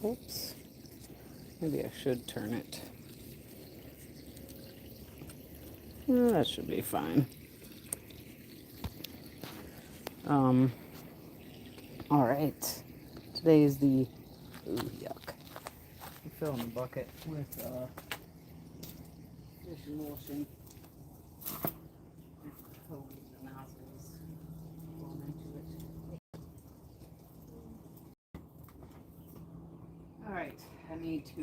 Oops. Maybe I should turn it. That should be fine. All right. Today is the, ooh, yuck. I'm filling the bucket with fish emulsion. Hose and nozzles going into it. All right. I need to,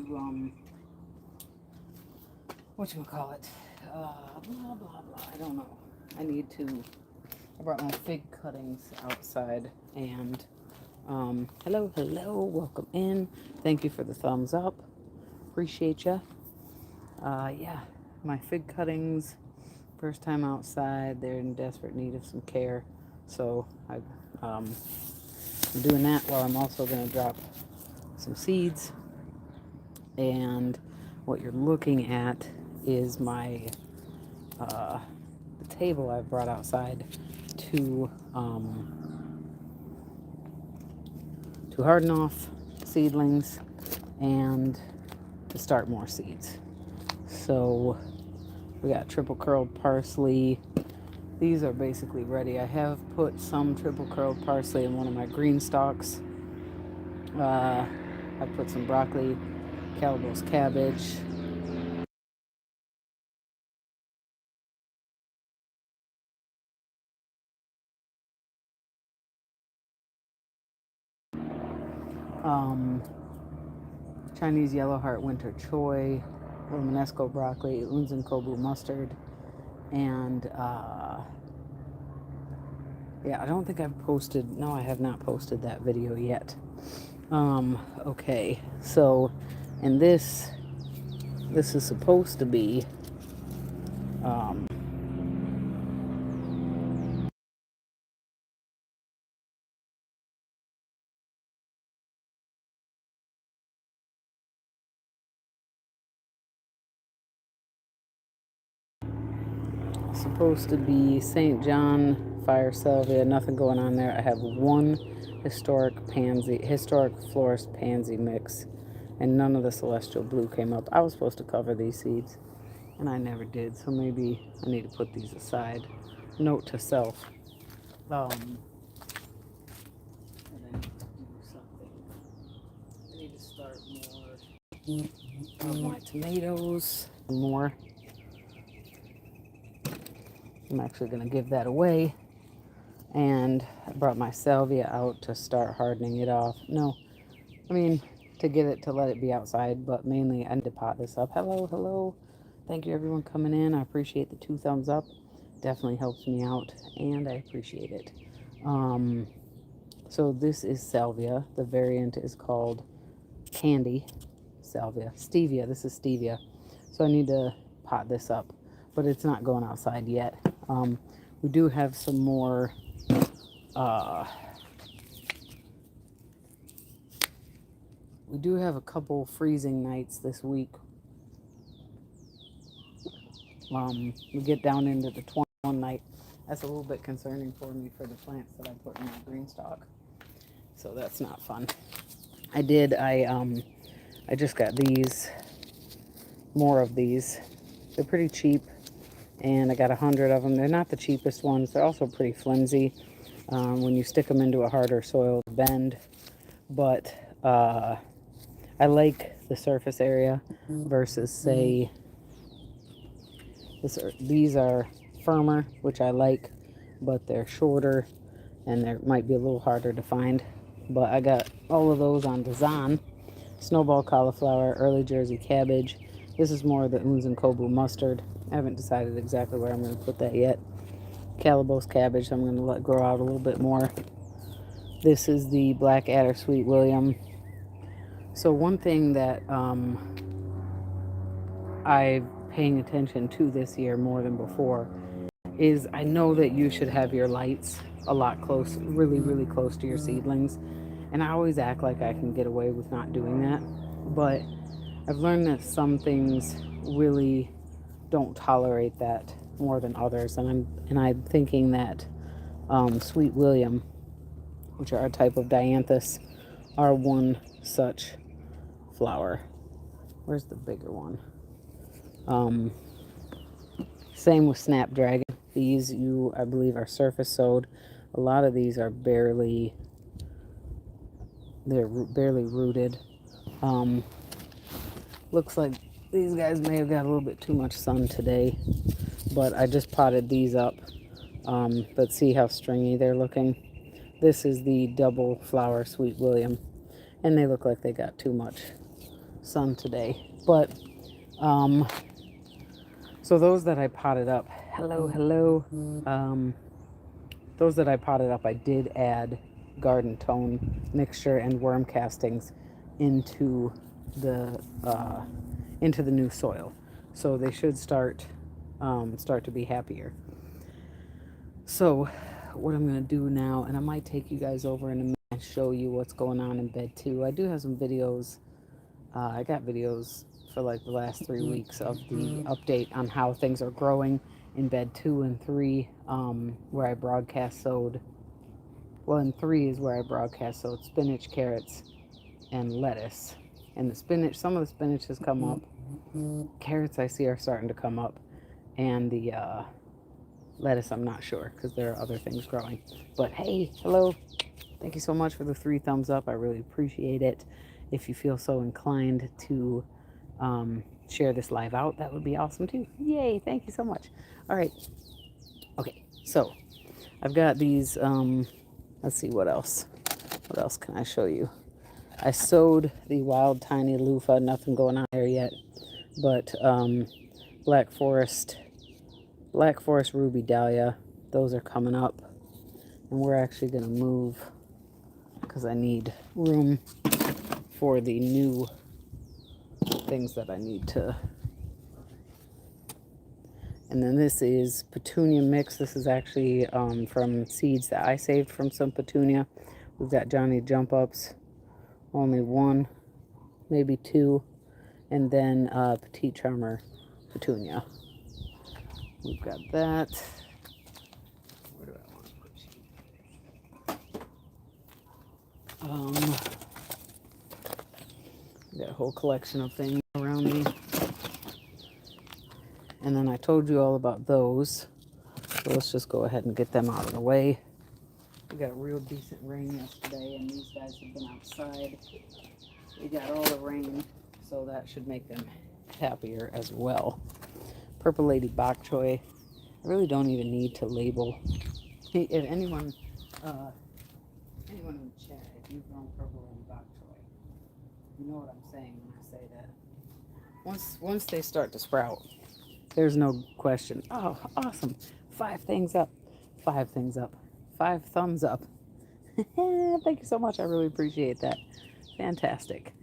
whatchamacallit? Blah, blah, blah. I don't know. I brought my fig cuttings outside and hello, welcome in. Thank you for the thumbs up. Appreciate ya. Yeah, my fig cuttings, first time outside. They're in desperate need of some care. So I'm doing that while I'm also going to drop some seeds. And what you're looking at is my the table I've brought outside to harden off seedlings and to start more seeds. So we got triple curled parsley. These are basically ready. I have put some triple curled parsley in one of my green stalks. I put some broccoli, Calabos cabbage, Chinese yellow heart winter choy, Romanesco broccoli, Unzen kobu mustard, and yeah, I don't think I've posted. No, I have not posted that video yet. Okay, so, and this is supposed to be St. John fire salvia. Nothing going on there. I have one historic florist pansy mix, and none of the celestial blue came up. I was supposed to cover these seeds, and I never did. So maybe I need to put these aside. Note to self. And then do something. I need to start more of my tomatoes. More. I'm actually going to give that away. And I brought my salvia out to start hardening it off. No, I mean, to get it to let it be outside, but mainly I need to pot this up. Hello. Thank you, everyone, coming in. I appreciate the 2 thumbs up. Definitely helps me out, and I appreciate it. So this is salvia. The variant is called candy salvia. Stevia. This is stevia. So I need to pot this up, but it's not going outside yet. We do have some more we do have a couple freezing nights this week. We get down into the 21 night. That's a little bit concerning for me for the plants that I put in my green stock. So that's not fun. I just got more of these. They're pretty cheap, and I got 100 of them. They're not the cheapest ones. They're also pretty flimsy. When you stick them into a harder soil, bend. But I like the surface area versus, say, these are firmer, which I like, but they're shorter and they might be a little harder to find. But I got all of those on Dazan. Snowball cauliflower, early Jersey cabbage. This is more of the Unzen kobu mustard. I haven't decided exactly where I'm going to put that yet. Calabos cabbage, I'm going to let grow out a little bit more. This is the Black Adder Sweet William. So one thing that I'm paying attention to this year more than before is I know that you should have your lights a lot close, really close to your seedlings. And I always act like I can get away with not doing that. But I've learned that some things really don't tolerate that more than others. And I'm thinking that Sweet William, which are a type of dianthus, are one such flower. Where's the bigger one? Same with Snapdragon. These, I believe, are surface sowed. A lot of these are barely rooted. Looks like these guys may have got a little bit too much sun today, but I just potted these up. But see how stringy they're looking. This is the double flower Sweet William, and they look like they got too much sun today. But so those that I potted up, hello. Those that I potted up, I did add garden tone mixture and worm castings into the new soil, so they should start to be happier. So what I'm going to do now, and I might take you guys over in a minute and show you what's going on in bed 2. I do have some videos. I got videos for like the last 3 weeks of the update on how things are growing in bed 2 and 3, where I broadcast sowed. Well, in 3 is where I broadcast sowed spinach, carrots, and lettuce. And the spinach, some of the spinach has come up. Carrots I see are starting to come up. And the lettuce, I'm not sure, because there are other things growing. But hey, hello. Thank you so much for the 3 thumbs up. I really appreciate it. If you feel so inclined to share this live out, that would be awesome too. Yay, thank you so much. All right. Okay, so I've got these, let's see, what else? What else can I show you? I sowed the wild tiny loofah, nothing going on there yet, but Black Forest Ruby Dahlia, those are coming up, and we're actually going to move because I need room for the new things that I need to. And then this is petunia mix. This is actually from seeds that I saved from some petunia. We've got Johnny Jump Ups, only 1, maybe 2, and then Petite Charmer petunia. We've got that. Where do I want to put you? Got a whole collection of things around me. And then I told you all about those. So let's just go ahead and get them out of the way. We got a real decent rain yesterday, and these guys have been outside. We got all the rain, so that should make them happier as well. Purple Lady Bok Choy. I really don't even need to label. If anyone in the chat, if you've grown Purple Lady Bok Choy, you know what I'm saying when I say that. Once they start to sprout, there's no question. Oh, awesome. 5 things up. 5 things up. 5 thumbs up. Thank you so much. I really appreciate that. Fantastic.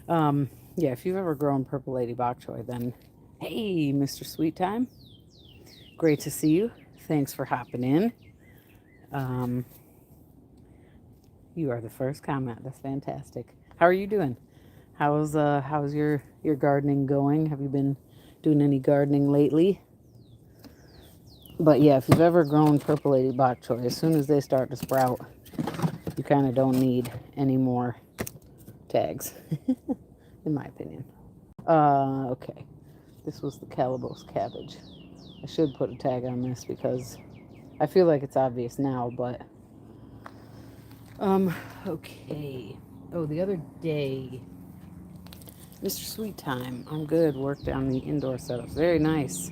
Yeah, if you've ever grown Purple Lady Bok Choy, then hey, Mr. Sweet Time. Great to see you. Thanks for hopping in. You are the first comment. That's fantastic. How are you doing? How's your gardening going? Have you been doing any gardening lately? But yeah, if you've ever grown Purple Lady Bok Choy, as soon as they start to sprout, you kind of don't need any more tags, in my opinion. Okay. This was the Calabos cabbage. I should put a tag on this because I feel like it's obvious now, but okay. Oh, the other day, Mr. Sweet Time, I'm good. Worked on the indoor setup. Very nice.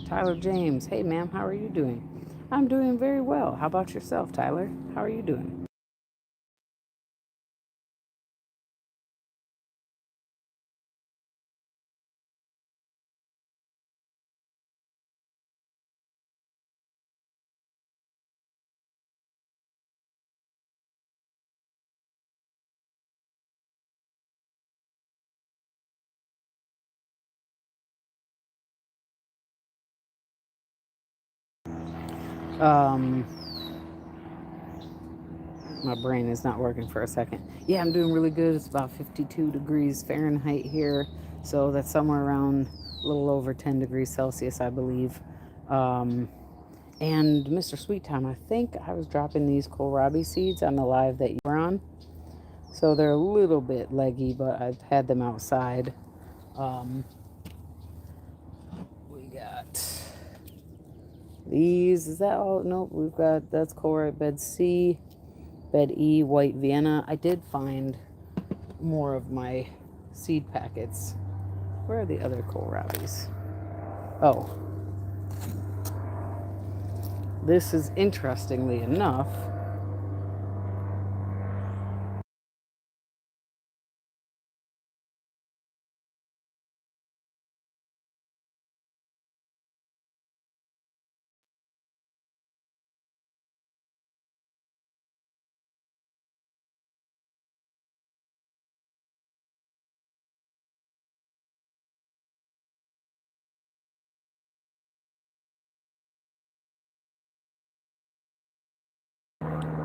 Tyler James, hey ma'am, how are you doing? I'm doing very well. How about yourself, Tyler? How are you doing? My brain is not working for a second. Yeah, I'm doing really good. It's about 52 degrees Fahrenheit here, so that's somewhere around a little over 10 degrees Celsius, I believe. And Mr. Sweet Time, I think I was dropping these kohlrabi seeds on the live that you were on. So they're a little bit leggy, but I've had them outside. Um, we got these. Is that all? Nope. We've got, that's Colruyt bed C, bed E, white Vienna. I did find more of my seed packets. Where are the other kohlrabies? Oh, this is, interestingly enough,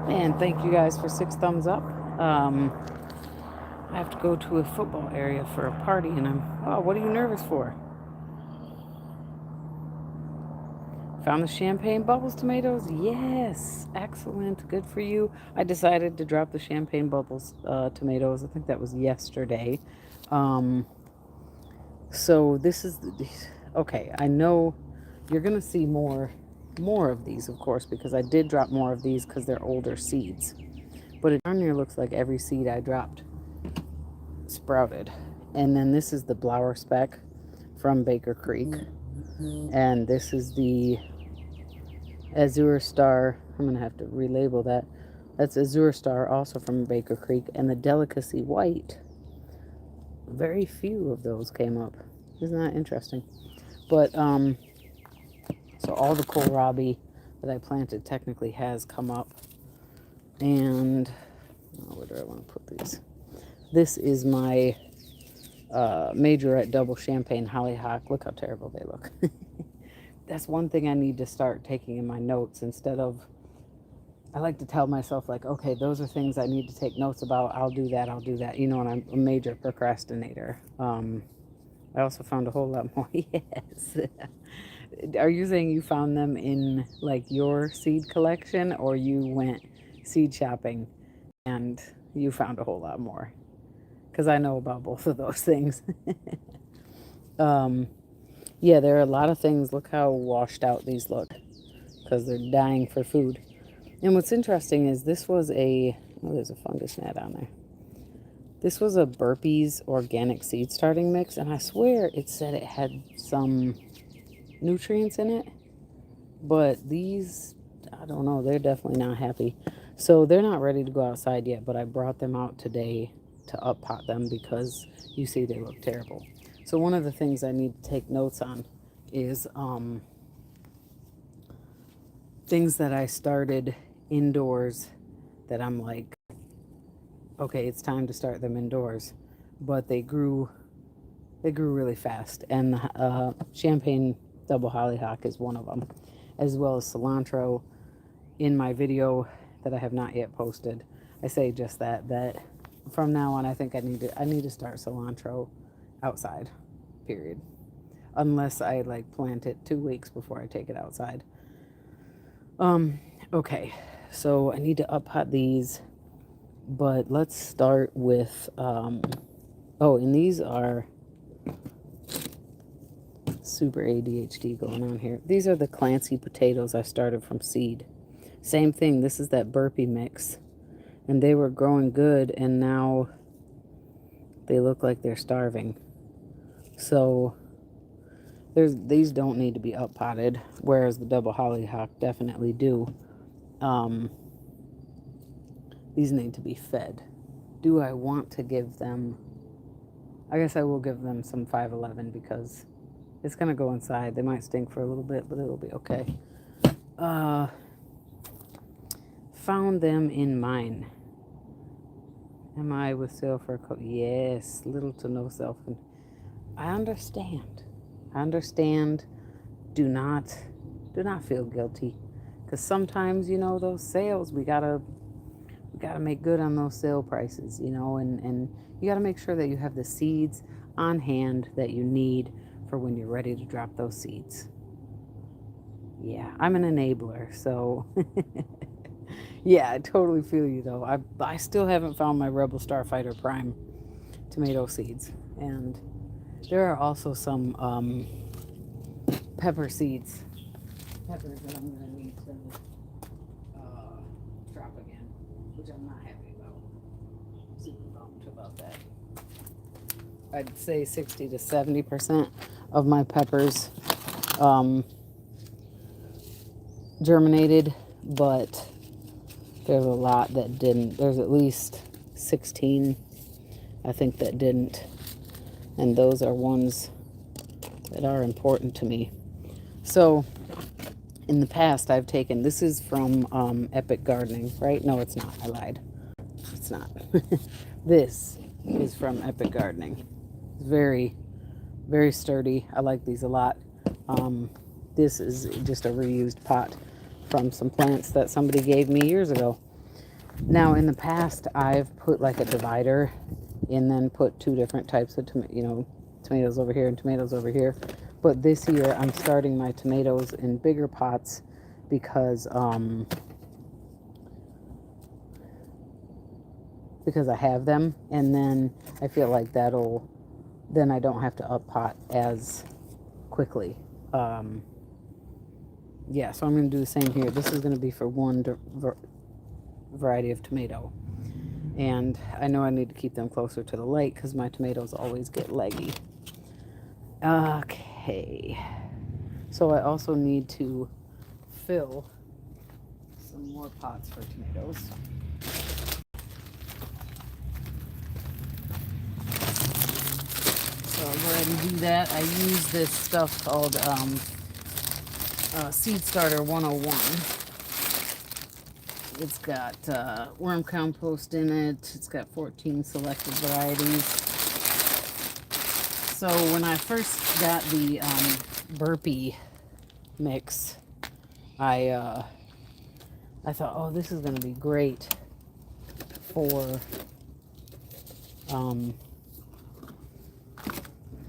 and thank you guys for 6 thumbs up. I have to go to a football area for a party, and oh, what are you nervous for? Found the champagne bubbles tomatoes? Yes, excellent, good for you. I decided to drop the champagne bubbles tomatoes. I think that was yesterday. Um, so this is, okay, I know you're gonna see more of these, of course, because I did drop more of these because they're older seeds. But it darn near looks like every seed I dropped sprouted. And then this is the Blower Speck from Baker Creek. And this is the Azure Star. I'm going to have to relabel that. That's Azure Star, also from Baker Creek. And the Delicacy White. Very few of those came up. Isn't that interesting? But, so all the kohlrabi that I planted technically has come up. And, where do I want to put these? This is my Majorette Double Champagne Hollyhock. Look how terrible they look. That's one thing I need to start taking in my notes instead of, I like to tell myself, like, okay, those are things I need to take notes about. I'll do that. You know, and I'm a major procrastinator. I also found a whole lot more. Yes. Are you saying you found them in like your seed collection, or you went seed shopping and you found a whole lot more? Because I know about both of those things. Yeah, there are a lot of things. Look how washed out these look because they're dying for food. And what's interesting is this was a, oh, there's a fungus gnat on there. This was a Burpees organic seed starting mix, and I swear it said it had some nutrients in it. But these, I don't know, they're definitely not happy. So they're not ready to go outside yet, but I brought them out today to up pot them because you see they look terrible. So one of the things I need to take notes on is things that I started indoors that I'm like, okay, it's time to start them indoors. But they grew really fast. And champagne double hollyhock is one of them, as well as cilantro. In my video that I have not yet posted, I say just that from now on I think I need to start cilantro outside, period. Unless I like plant it 2 weeks before I take it outside. Okay, so I need to up pot these, but let's start with oh, and these are super ADHD going on here. These are the Clancy potatoes I started from seed. Same thing, this is that burpee mix. And they were growing good, and now they look like they're starving. So these don't need to be up potted, whereas the double hollyhock definitely do. These need to be fed. Do I want to give them, I guess I will give them some 511 because it's going to go inside. They might stink for a little bit, but it'll be okay. Found them in mine. Am I with sale for a coat? Yes, little to no self. I understand. Do not feel guilty, because sometimes, you know, those sales, we gotta make good on those sale prices, you know, and you gotta make sure that you have the seeds on hand that you need for when you're ready to drop those seeds. Yeah, I'm an enabler, so Yeah, I totally feel you though. I still haven't found my Rebel Starfighter Prime tomato seeds, and there are also some pepper seeds, peppers that I'm gonna need to drop again, which I'm not happy about. Super bummed about that. I'd say 60 to 70% of my peppers um, germinated, but there's a lot that didn't. There's at least 16, I think, that didn't. And those are ones that are important to me. So in the past, I've taken, this is from Epic Gardening, right? No, it's not. I lied. It's not. This is from Epic Gardening. It's very, very sturdy. I like these a lot. This is just a reused pot from some plants that somebody gave me years ago. Now, in the past, I've put like a divider and then put two different types of tomatoes over here and tomatoes over here. But this year, I'm starting my tomatoes in bigger pots because I have them, and then I feel like then I don't have to up pot as quickly. Yeah, so I'm going to do the same here. This is going to be for one variety of tomato. And I know I need to keep them closer to the light because my tomatoes always get leggy. Okay. So I also need to fill some more pots for tomatoes. So I'll go ahead and do that. I use this stuff called Seed Starter 101. It's got worm compost in it. It's got 14 selected varieties. So when I first got the burpee mix, I thought, oh, this is going to be great for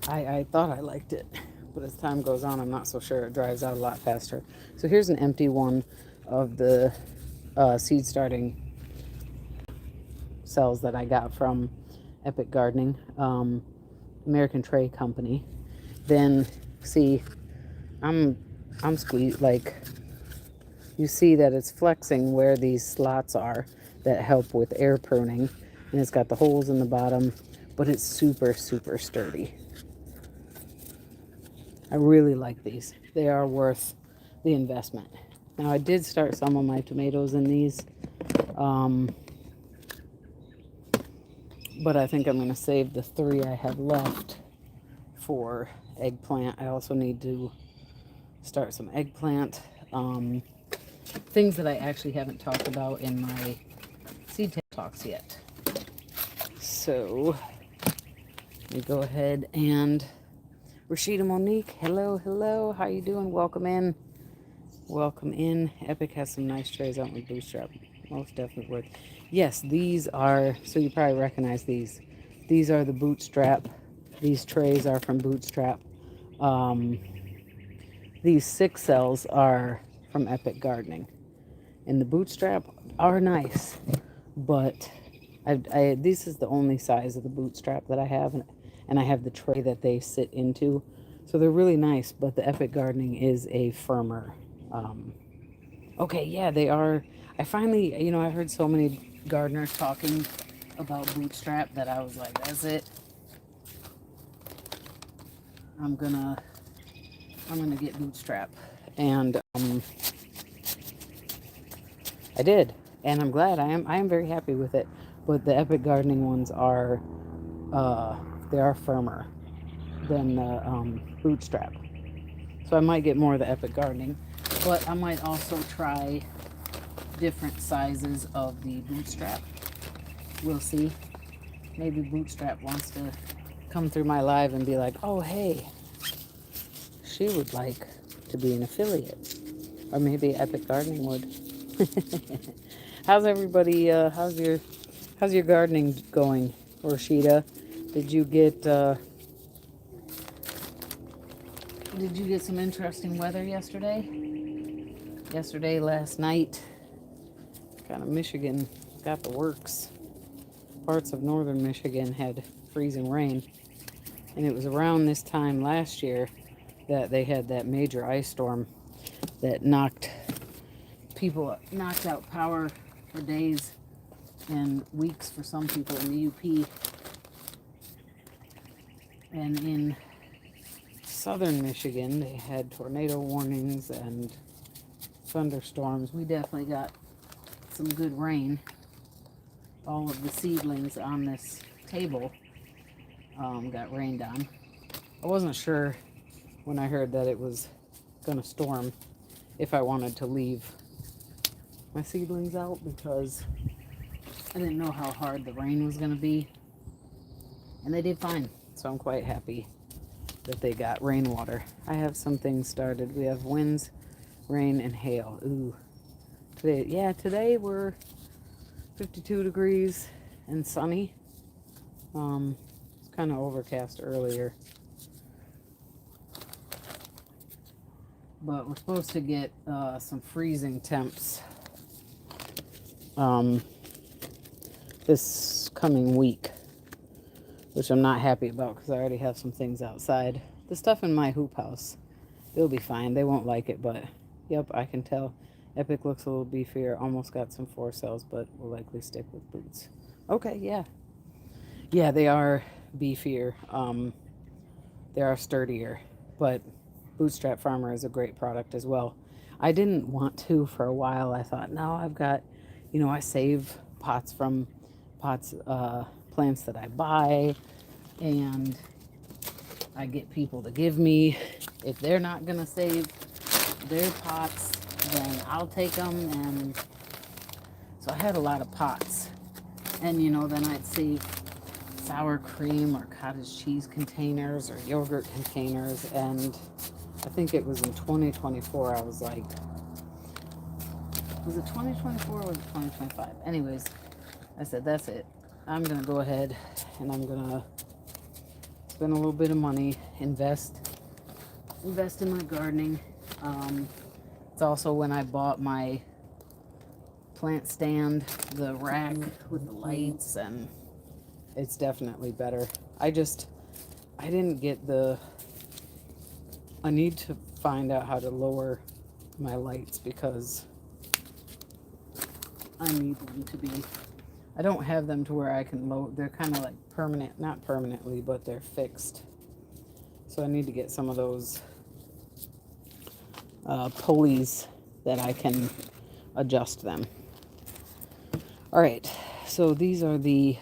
I thought I liked it, but as time goes on, I'm not so sure. It dries out a lot faster. So here's an empty one of the seed starting cells that I got from Epic Gardening, American Tray Company. Then see, I'm squeezed, like you see that it's flexing where these slots are that help with air pruning, and it's got the holes in the bottom, but it's super, super sturdy. I really like these. They are worth the investment. Now, I did start some of my tomatoes in these, but I think I'm going to save the 3 I have left for eggplant. I also need to start some eggplant. Things that I actually haven't talked about in my seed talks yet. So, let me go ahead and Rashida Monique, hello, how you doing? Welcome in. Epic has some nice trays out with Bootstrap. Most definitely worth. Yes, these are, so you probably recognize these. These are the Bootstrap. These trays are from Bootstrap. These 6 cells are from Epic Gardening. And the Bootstrap are nice, but this is the only size of the Bootstrap that I have, and I have the tray that they sit into. So they're really nice, but the Epic Gardening is a firmer. Okay, yeah, they are. I finally, I heard so many gardeners talking about Bootstrap that I was like, that's it. I'm gonna get Bootstrap. And I did, and I'm glad. I am very happy with it. But the Epic Gardening ones are they are firmer than the Bootstrap. So I might get more of the Epic Gardening, but I might also try different sizes of the Bootstrap. We'll see. Maybe Bootstrap wants to come through my live and be like, oh, hey, she would like to be an affiliate. Or maybe Epic Gardening would. How's everybody, how's your gardening going, Rashida? Did you get some interesting weather yesterday? Last night? Kind of Michigan got the works. Parts of northern Michigan had freezing rain. And it was around this time last year that they had that major ice storm that knocked out power for days and weeks for some people in the UP. And in southern Michigan, they had tornado warnings and thunderstorms. We definitely got some good rain. All of the seedlings on this table got rained on. I wasn't sure when I heard that it was going to storm if I wanted to leave my seedlings out because I didn't know how hard the rain was going to be. And they did fine. So I'm quite happy that they got rainwater. I have some things started. We have winds, rain, and hail. Ooh. Today we're 52 degrees and sunny. It's kind of overcast earlier. But we're supposed to get some freezing temps this coming week, which I'm not happy about because I already have some things outside. The stuff in my hoop house, they'll be fine. They won't like it, but yep, I can tell. Epic looks a little beefier. Almost got some 4-cells, but will likely stick with boots. Okay, yeah. Yeah, they are beefier. They are sturdier, but Bootstrap Farmer is a great product as well. I didn't want to for a while. I thought, no, I've got, I save plants that I buy, and I get people to give me. If they're not going to save their pots, then I'll take them. And so I had a lot of pots. And, then I'd save sour cream or cottage cheese containers or yogurt containers. And I think it was in 2024, I was like, was it 2024 or was it 2025? Anyways, I said, that's it. I'm going to go ahead and I'm going to spend a little bit of money, invest in my gardening. It's also when I bought my plant stand, the rack with the lights, and it's definitely better. I didn't get I need to find out how to lower my lights because I need them to be, I don't have them to where I can lower, they're kind of like permanent, not permanently, but they're fixed. So I need to get some of those pulleys that I can adjust them. All right, so these are the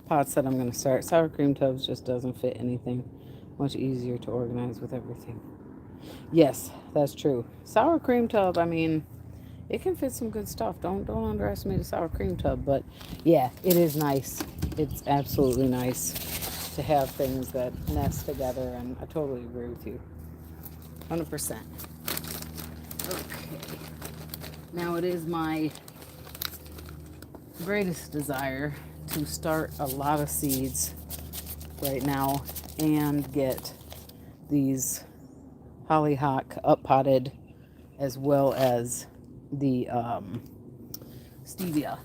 pots that I'm going to start. Sour cream tubs just doesn't fit anything. Much easier to organize with everything. Yes, that's true. Sour cream tub, I mean, it can fit some good stuff. Don't underestimate a sour cream tub. But yeah, it is nice. It's absolutely nice to have things that nest together, and I totally agree with you. 100%. Okay. Now it is my greatest desire to start a lot of seeds right now and get these hollyhock up potted, as well as the stevia.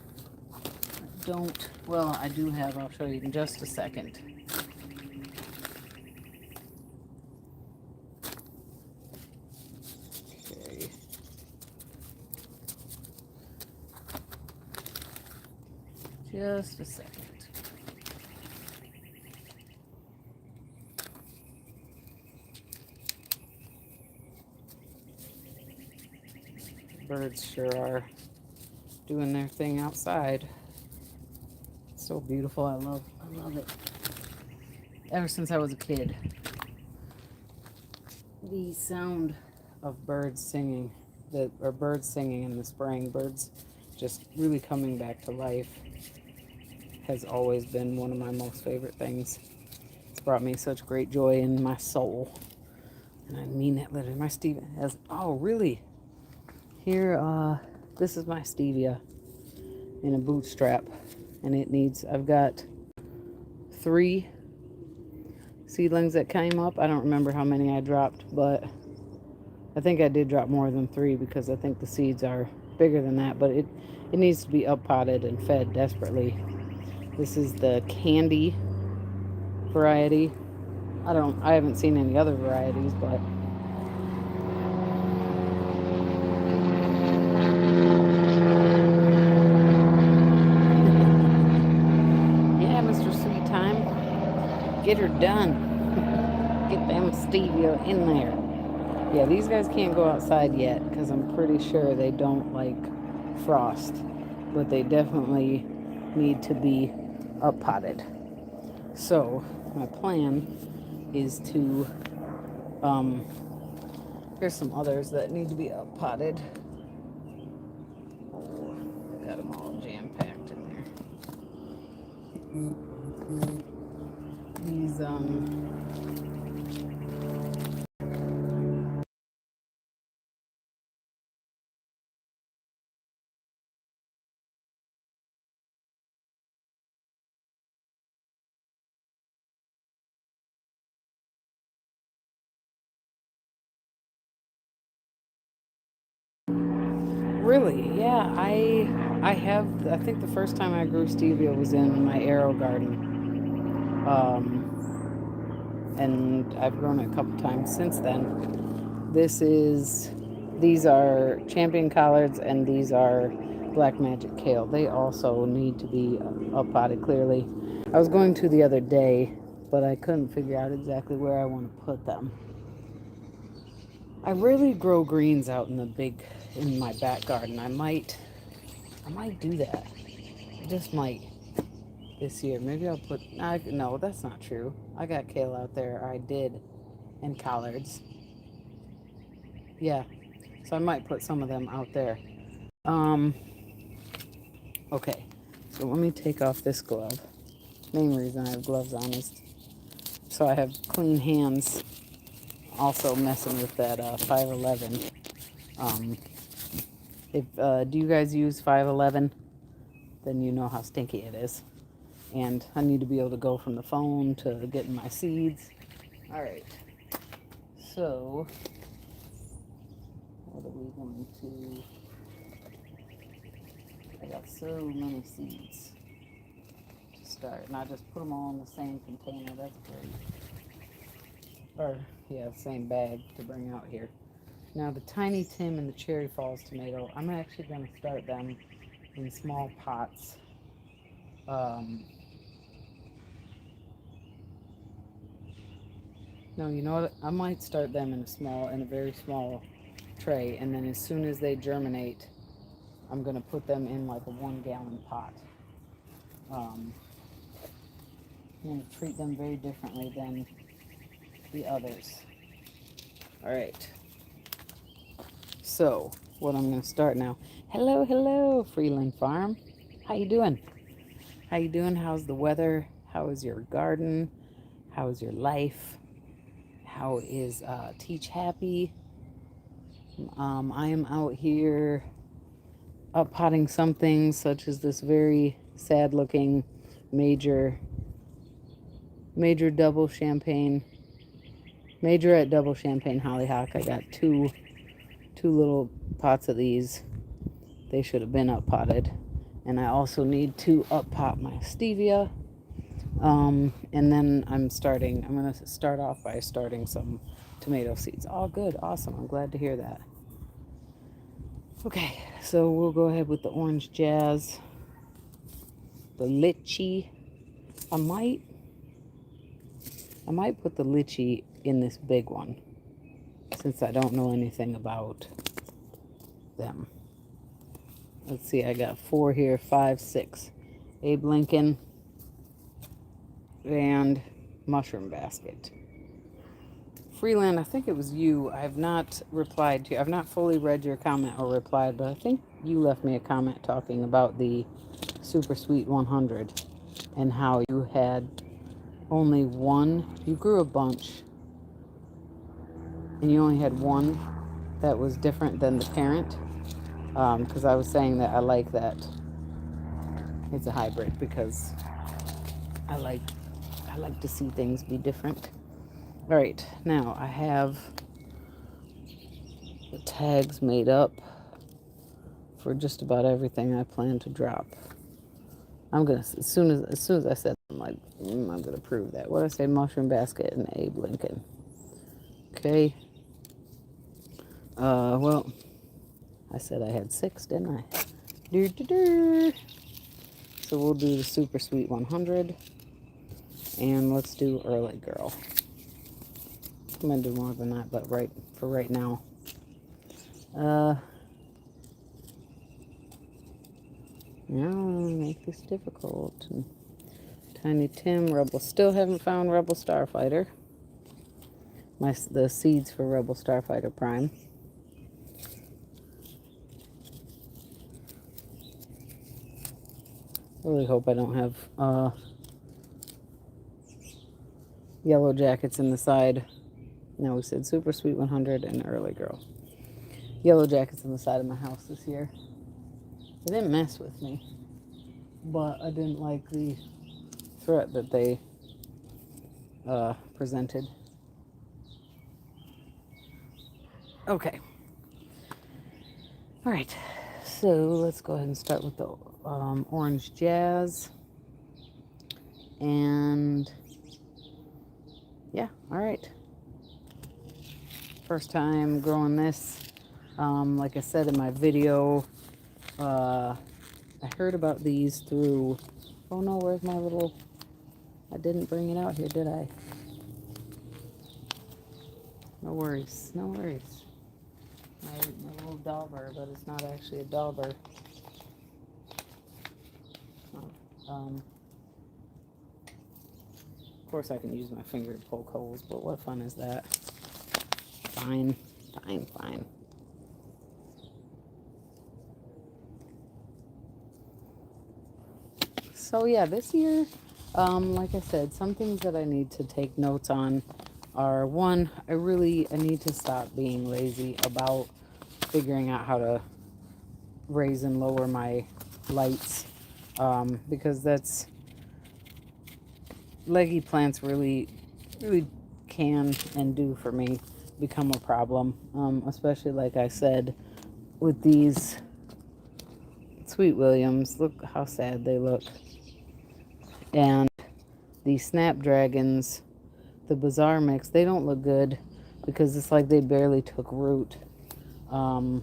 I do have, I'll show you in just a second. Okay. Just a second. Birds sure are doing their thing outside. It's so beautiful. I love it. Ever since I was a kid, the sound of birds singing, birds singing in the spring, birds just really coming back to life, has always been one of my most favorite things. It's brought me such great joy in my soul. And I mean that literally. My stevia has, oh really? Here, this is my stevia in a bootstrap, and I've got 3 seedlings that came up. I don't remember how many I dropped, but I think I did drop more than 3 because I think the seeds are bigger than that, but it needs to be up potted and fed desperately. This is the candy variety. I haven't seen any other varieties, but yeah, Mr. Sweet Time, get her done. Get them stevia in there. Yeah, these guys can't go outside yet because I'm pretty sure they don't like frost, but they definitely need to be up potted. So my plan is to here's some others that need to be up potted. Oh, got them all jam packed in there. These really, yeah, I think the first time I grew stevia was in my Arrow garden. And I've grown it a couple times since then. These are champion collards, and these are black magic kale. They also need to be up potted clearly. I was going to the other day, but I couldn't figure out exactly where I want to put them. I rarely grow greens out in my back garden. I might do that. I just might this year. Maybe I'll put. No, that's not true. I got kale out there. I did, and collards. Yeah, so I might put some of them out there. Um. Okay, so let me take off this glove. Main reason I have gloves on is so I have clean hands. Also messing with that 511. Um, if do you guys use 511? Then you know how stinky it is. And I need to be able to go from the phone to getting my seeds. All right. So, what are we going to? I got so many seeds to start, and I just put them all in the same container. That's great. Or yeah, same bag to bring out here. Now the Tiny Tim and the Cherry Falls tomato, I'm actually going to start them in small pots. No, you know what? I might start them in a very small tray, and then as soon as they germinate, I'm going to put them in like a 1-gallon pot. I'm going to treat them very differently than the others. All right. So, what I'm going to start now. Hello, hello, Freeland Farm. How you doing? How you doing? How's the weather? How is your garden? How is your life? How is Teach Happy? I am out here up potting something such as this very sad looking major double champagne majorette double champagne hollyhock. I got two little pots of these. They should have been up potted. And I also need to up pot my stevia. And then I'm going to start off by starting some tomato seeds. All good. Awesome. I'm glad to hear that. Okay, so we'll go ahead with the orange jazz, the lychee. I might put the lychee in this big one since I don't know anything about them. Let's see, I got 4 here, 5, 6. Abe Lincoln and Mushroom Basket. Freeland, I think it was you. I have not replied to you. I've not fully read your comment or replied, but I think you left me a comment talking about the Super Sweet 100 and how you had only one. You grew a bunch, and you only had one that was different than the parent. Because I was saying that I like that it's a hybrid because I like to see things be different. All right, now I have the tags made up for just about everything I plan to drop. I'm gonna as soon as I said, I'm like, I'm gonna prove that. What did I say? Mushroom Basket and Abe Lincoln. Okay. Well, I said I had 6, didn't I? So we'll do the Super Sweet 100, and let's do Early Girl. I'm gonna do more than that, but for right now. Make this difficult. Tiny Tim, Rebel. Still haven't found Rebel Starfighter. The seeds for Rebel Starfighter Prime. Really hope I don't have Yellow Jackets in the side. No, we said Super Sweet 100 and Early Girl. Yellow Jackets on the side of my house this year. They didn't mess with me, but I didn't like the threat that they presented. Okay. All right. So let's go ahead and start with the Orange Jazz. And yeah, all right. First time growing this. Like I said in my video, I heard about these through, oh no, where's my little, I didn't bring it out here, did I? No worries, no worries. My little dauber, but it's not actually a dauber. Of course I can use my finger to poke holes, but what fun is that? Fine. So yeah, this year, like I said, some things that I need to take notes on are, one, I need to stop being lazy about figuring out how to raise and lower my lights, because that's, leggy plants really can and do for me become a problem, especially like I said with these Sweet Williams. Look how sad they look. And the Snapdragons, the Bazaar mix, they don't look good because it's like they barely took root. And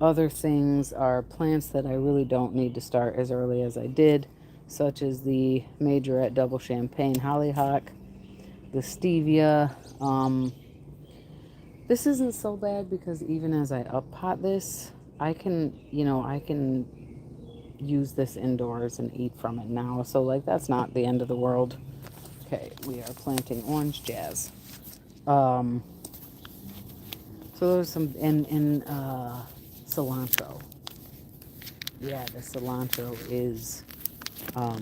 other things are plants that I really don't need to start as early as I did, such as the Majorette Double Champagne Hollyhock, the Stevia. This isn't so bad because even as I up pot this, I can use this indoors and eat from it now. So like that's not the end of the world. Okay, we are planting Orange Jazz. So there's some in cilantro. Yeah, the cilantro is I'll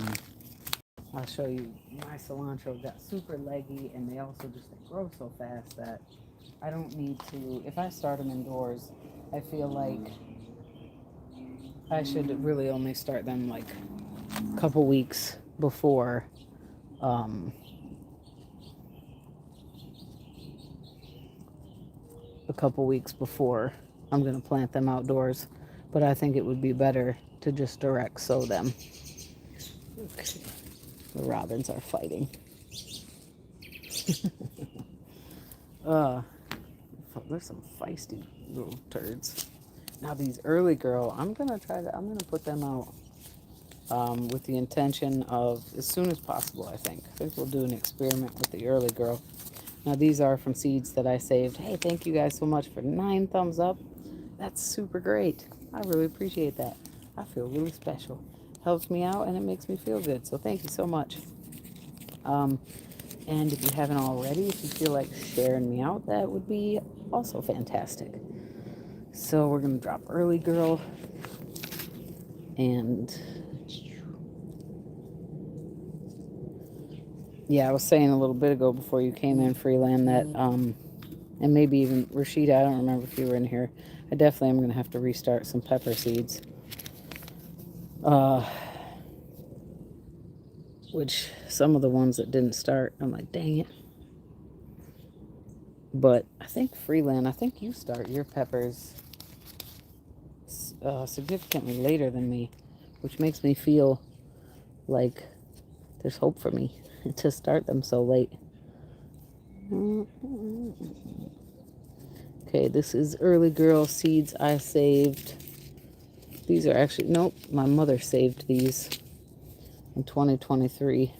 show you, my cilantro got super leggy, and they also just grow so fast that I don't need to, if I start them indoors, I feel like I should really only start them like a couple weeks before I'm going to plant them outdoors. But I think it would be better to just direct sow them. Okay. The robins are fighting. There's some feisty little turds. Now these Early Girl, I'm gonna put them out with the intention of as soon as possible. I think we'll do an experiment with the Early Girl. Now these are from seeds that I saved. Hey, thank you guys so much for 9 thumbs up. That's super great. I really appreciate that. I feel really special. Helps me out and it makes me feel good. So thank you so much. And if you haven't already, if you feel like sharing me out, that would be also fantastic. So we're going to drop Early Girl. And yeah, I was saying a little bit ago before you came in, Freeland, that, and maybe even Rashida, I don't remember if you were in here. I definitely am going to have to restart some pepper seeds. which some of the ones that didn't start, I'm like, dang it. But I think Freeland, I think you start your peppers significantly later than me, which makes me feel like there's hope for me to start them so late. Okay, this is Early Girl seeds I saved. These are actually, nope, my mother saved these in 2023.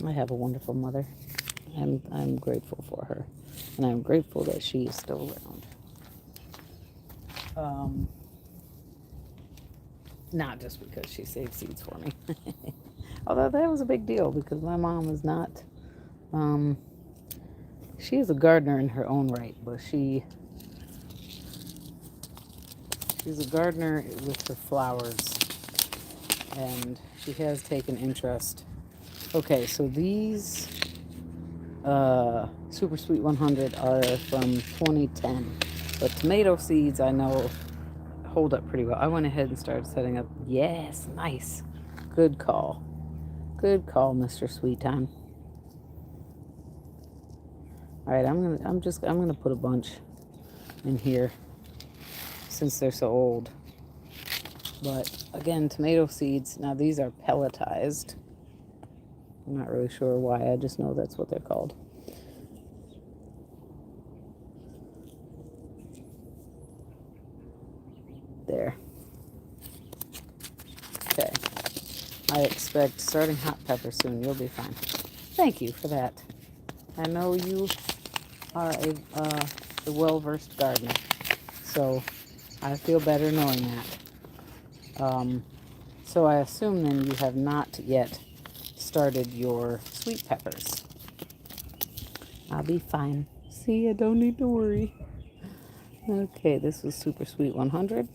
I have a wonderful mother. I'm grateful for her, and I'm grateful that she is still around. Not just because she saved seeds for me. Although that was a big deal because my mom is not, she is a gardener in her own right, but she's a gardener with her flowers, and she has taken interest. Okay, so these Super Sweet 100 are from 2010, but tomato seeds I know hold up pretty well. I went ahead and started setting up. Yes, nice. Good call. Good call, Mr. Sweet Time. All right, I'm gonna put a bunch in here since they're so old. But again, tomato seeds. Now these are pelletized. I'm not really sure why. I just know that's what they're called. There. Okay. I expect starting hot pepper soon. You'll be fine. Thank you for that. I know you are a well-versed gardener, so I feel better knowing that. So I assume then you have not yet started your sweet peppers. I'll be fine. See, I don't need to worry. Okay, this is Super Sweet 100.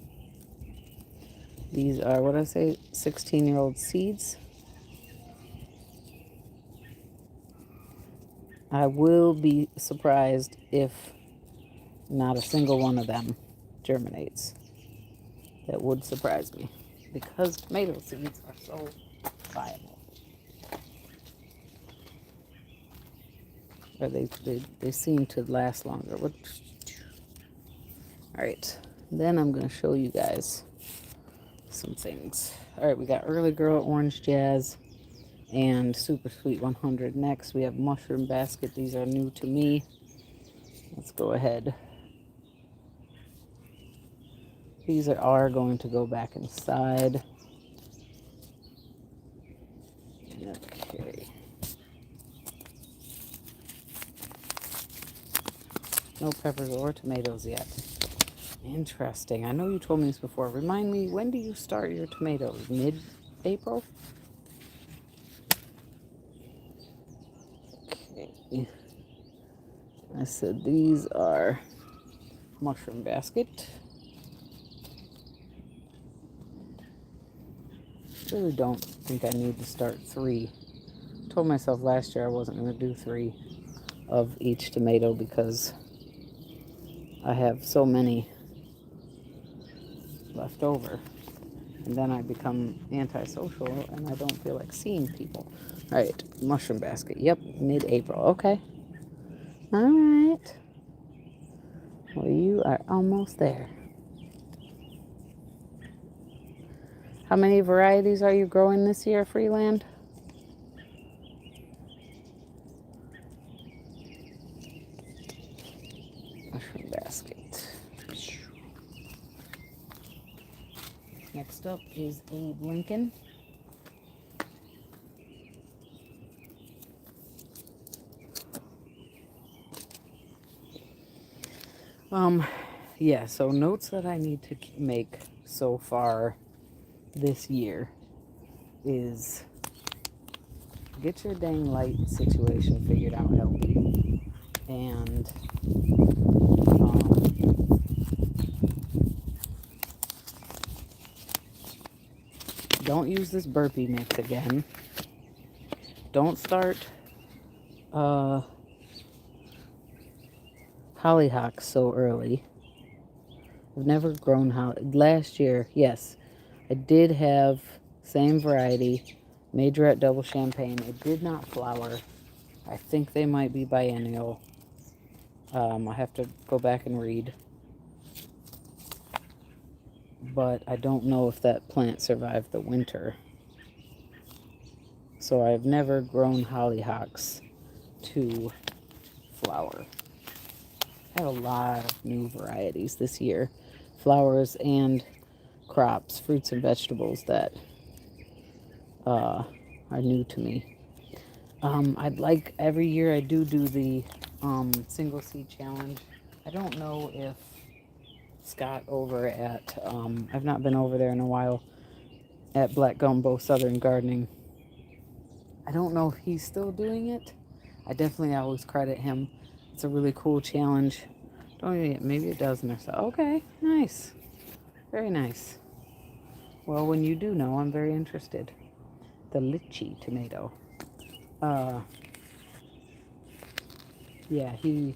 These are, what I say, 16-year-old seeds. I will be surprised if not a single one of them germinates. That would surprise me because tomato seeds are so viable. Or they seem to last longer. All right, then I'm going to show you guys some things. All right, we got Early Girl Orange Jazz and Super Sweet 100. Next, we have Mushroom Basket. These are new to me. Let's go ahead. These are going to go back inside. Okay. No peppers or tomatoes yet. Interesting. I know you told me this before. Remind me, when do you start your tomatoes? Mid-April? Okay. I said these are Mushroom Basket. Really don't think I need to start 3. I told myself last year I wasn't going to do 3 of each tomato because I have so many left over. And then I become antisocial and I don't feel like seeing people. All right, Mushroom Basket. Yep, mid-April. Okay. All right. Well, you are almost there. How many varieties are you growing this year, Freeland? Mushroom Basket. Next up is Abe Lincoln. Yeah, so notes that I need to make so far this year is get your dang light situation figured out, LB. And don't use this burpee mix again. Don't start hollyhocks so early. I've never grown holly. Last year, yes, I did have same variety, Majorette Double Champagne. It did not flower. I think they might be biennial. I have to go back and read. But I don't know if that plant survived the winter. So I've never grown hollyhocks to flower. I have a lot of new varieties this year. Flowers and crops, fruits and vegetables that are new to me. I'd like, every year I do the single seed challenge. I don't know if Scott over at, I've not been over there in a while, at Black Gumbo Southern Gardening. I don't know if he's still doing it. I definitely always credit him. It's a really cool challenge. Don't even, maybe a dozen or so. Okay, nice. Very nice. Well, when you do know, I'm very interested. The lychee tomato. Yeah, he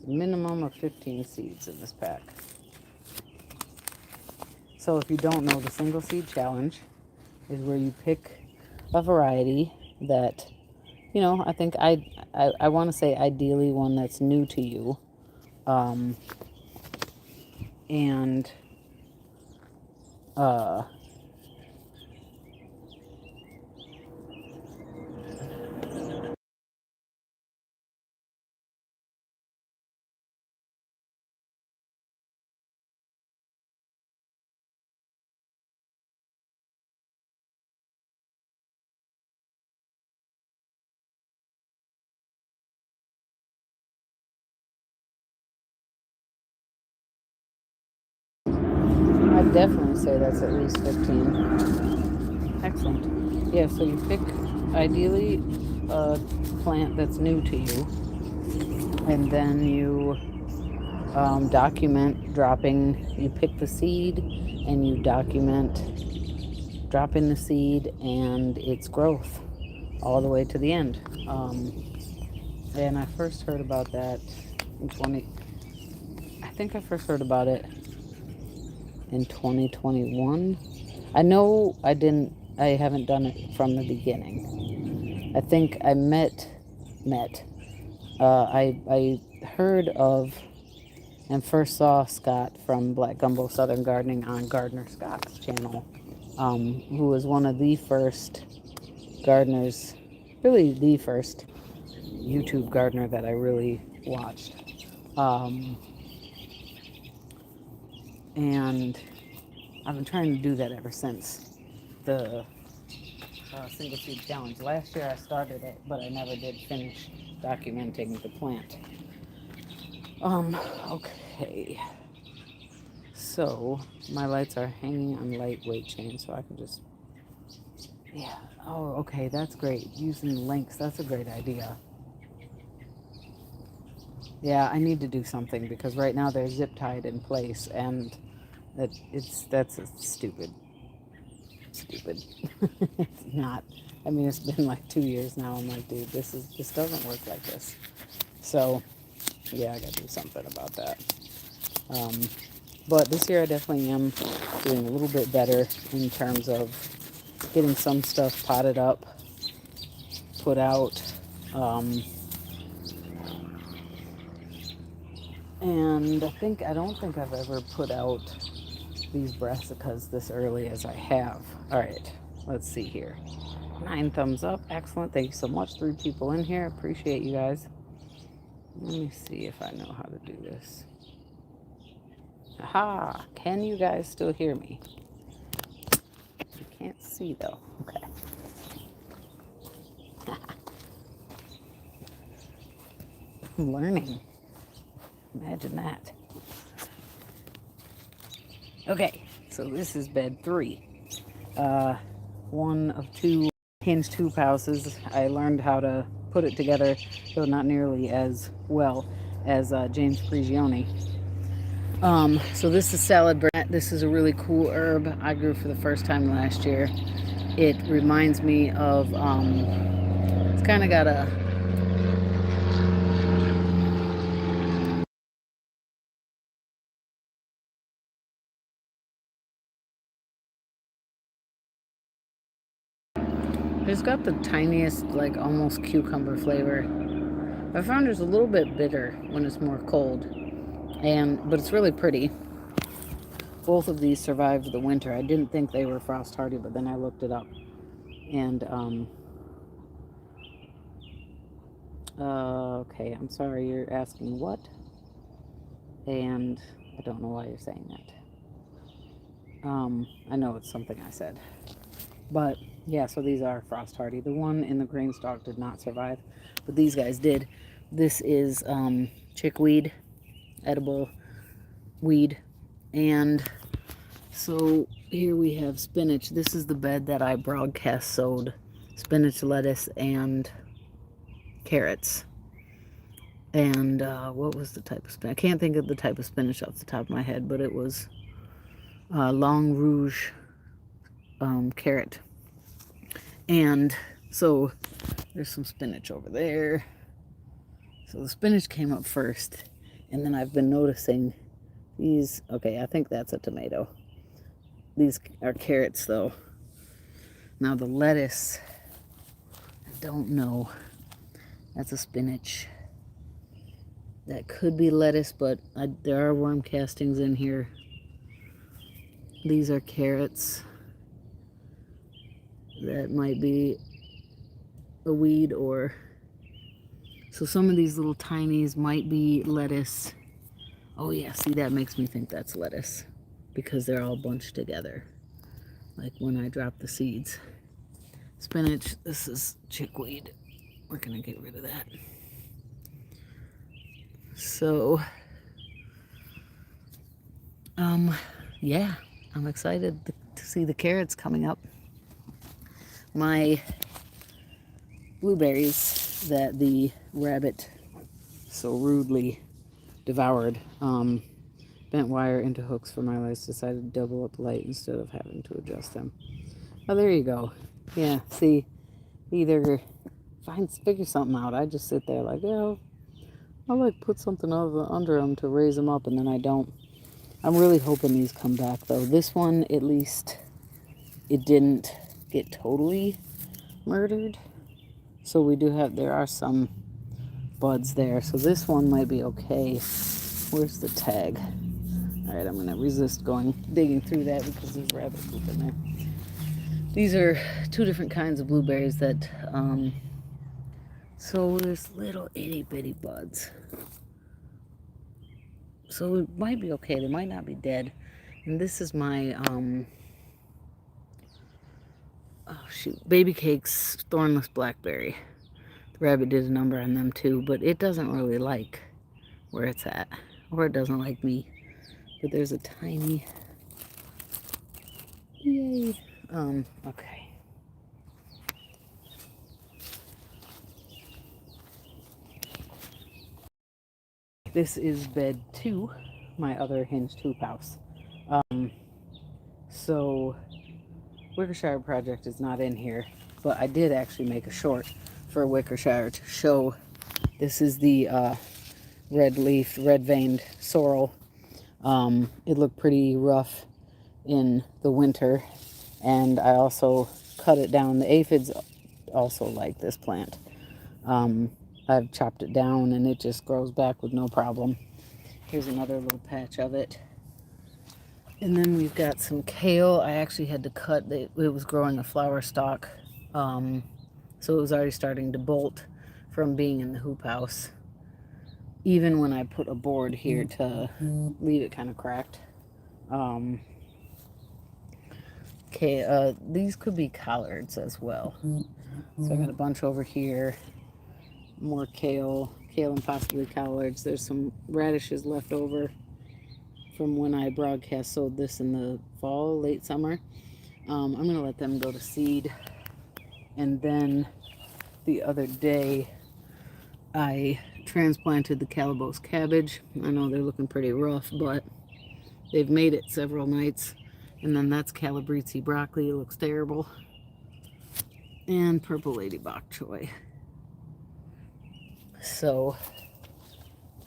minimum of 15 seeds in this pack. So if you don't know, the single seed challenge is where you pick a variety that, you know, I think I want to say ideally one that's new to you. And I'd definitely say that's at least 15. Excellent. Yeah, so you pick ideally a plant that's new to you, and then you document dropping, you pick the seed and you document dropping the seed and its growth all the way to the end. And I first heard about that in I think I first heard about it in 2021. I know I haven't done it from the beginning. I think I I heard of and first saw Scott from Black Gumbo Southern Gardening on Gardener Scott's channel, who was one of the first gardeners, really the first YouTube gardener that I really watched. And I've been trying to do that ever since the single seed challenge. Last year I started it, but I never did finish documenting the plant. Okay. So my lights are hanging on lightweight chain, so I can just, yeah. Oh, okay, that's great. Using links, that's a great idea. Yeah, I need to do something because right now they're zip tied in place, and that's stupid. It's not. I mean, it's been like 2 years now. I'm like, dude, this doesn't work like this. So, yeah, I gotta do something about that. But this year I definitely am doing a little bit better in terms of getting some stuff potted up, put out, and I don't think I've ever put out these brassicas this early as I have. All right, let's see here. 9 thumbs up. Excellent. Thank you so much. 3 people in here. Appreciate you guys. Let me see if I know how to do this. Aha! Can you guys still hear me? You can't see though. Okay. I'm learning. Imagine that. Okay, so this is bed 3. One of 2 hinged hoop houses. I learned how to put it together, though not nearly as well as James Prigioni. So this is salad bread. This is a really cool herb I grew for the first time last year. It reminds me of, it's kind of got a, It's got the tiniest, like almost cucumber flavor. I found it's a little bit bitter when it's more cold, but it's really pretty. Both of these survived the winter. I didn't think they were frost hardy, but then I looked it up, and okay, I'm sorry, you're asking what? And I don't know why you're saying that. I know it's something I said. But yeah, so these are frost hardy. The one in the grain stalk did not survive, but these guys did. This is chickweed, edible weed. And so here we have spinach. This is the bed that I broadcast sowed spinach, lettuce, and carrots. And what was the type of spinach? I can't think of the type of spinach off the top of my head, but it was Long Rouge carrot. And so there's some spinach over there. So the spinach came up first, and then I've been noticing these. Okay, I think that's a tomato. These are carrots though. Now the lettuce, I don't know. That's a spinach. That could be lettuce, but there are worm castings in here. These are carrots. That might be a weed, or so some of these little tinies might be lettuce. Oh yeah, see, that makes me think that's lettuce because they're all bunched together, like when I drop the seeds. Spinach, this is chickweed. We're gonna get rid of that. So yeah, I'm excited to see the carrots coming up. My blueberries that the rabbit so rudely devoured, bent wire into hooks for my lights, decided to double up light instead of having to adjust them. Oh, there you go. Yeah, see, either figure something out. I just sit there like, yeah, I'll like put something under them to raise them up, and then I don't. I'm really hoping these come back though. This one, at least, it didn't get totally murdered. So there are some buds there. So this one might be okay. Where's the tag? All right, I'm gonna resist digging through that because there's rabbit poop in there. These are two different kinds of blueberries that, so there's little itty bitty buds. So it might be okay. They might not be dead. And this is my, Baby Cakes Thornless Blackberry. The rabbit did a number on them too, but it doesn't really like where it's at, or it doesn't like me. But there's a tiny, yay, okay. This is bed 2, my other hinged hoop house. So Wickershire project is not in here, but I did actually make a short for Wickershire to show. This is the red-leafed, red-veined sorrel. It looked pretty rough in the winter, and I also cut it down. The aphids also like this plant. I've chopped it down and it just grows back with no problem. Here's another little patch of it. And then we've got some kale. I actually had to cut it. It was growing a flower stalk, so it was already starting to bolt from being in the hoop house, even when I put a board here to leave it kind of cracked. Okay, these could be collards as well. So I got a bunch over here, more kale and possibly collards. There's some radishes left over from when I broadcast sowed this in the fall, late summer. I'm gonna let them go to seed. And then the other day I transplanted the Calabos cabbage. I know they're looking pretty rough, but they've made it several nights. And then that's Calabrese broccoli. It looks terrible. And purple lady bok choy. So,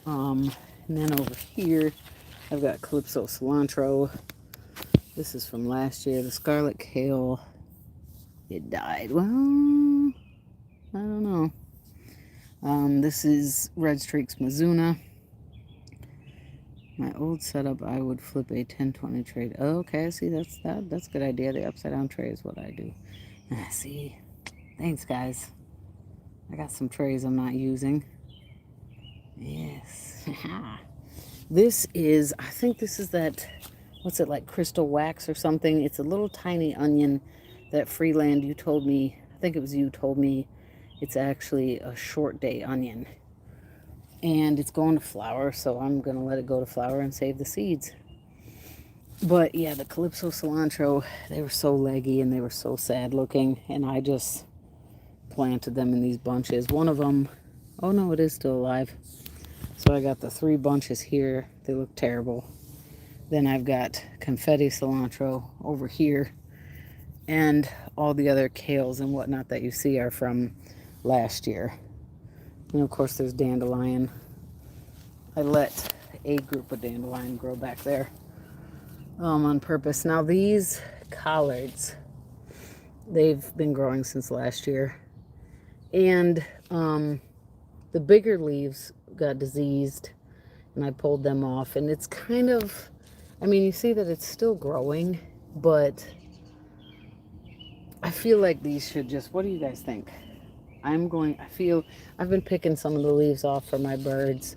and then over here, I've got Calypso cilantro. This is from last year. The scarlet kale, it died. Well, I don't know. This is Red Streaks Mizuna. My old setup, I would flip a 10-20 trade. Oh, okay, see, that's a good idea. The upside down tray is what I do. See, thanks, guys. I got some trays I'm not using. Yes. This is, I think this is that, what's it, like crystal wax or something? It's a little tiny onion that Freeland, you told me, I think it was you told me, it's actually a short day onion. And it's going to flower, so I'm going to let it go to flower and save the seeds. But yeah, the Calypso cilantro, they were so leggy and they were so sad looking, and I just planted them in these bunches. One of them, oh no, it is still alive. So I got the 3 bunches here. They look terrible. Then I've got confetti cilantro over here, and all the other kales and whatnot that you see are from last year. And of course there's dandelion. I let a group of dandelion grow back there on purpose. Now these collards, they've been growing since last year. And the bigger leaves got diseased and I pulled them off. And it's kind of, I mean, you see that it's still growing, but I feel like these should just, what do you guys think? I feel, I've been picking some of the leaves off for my birds.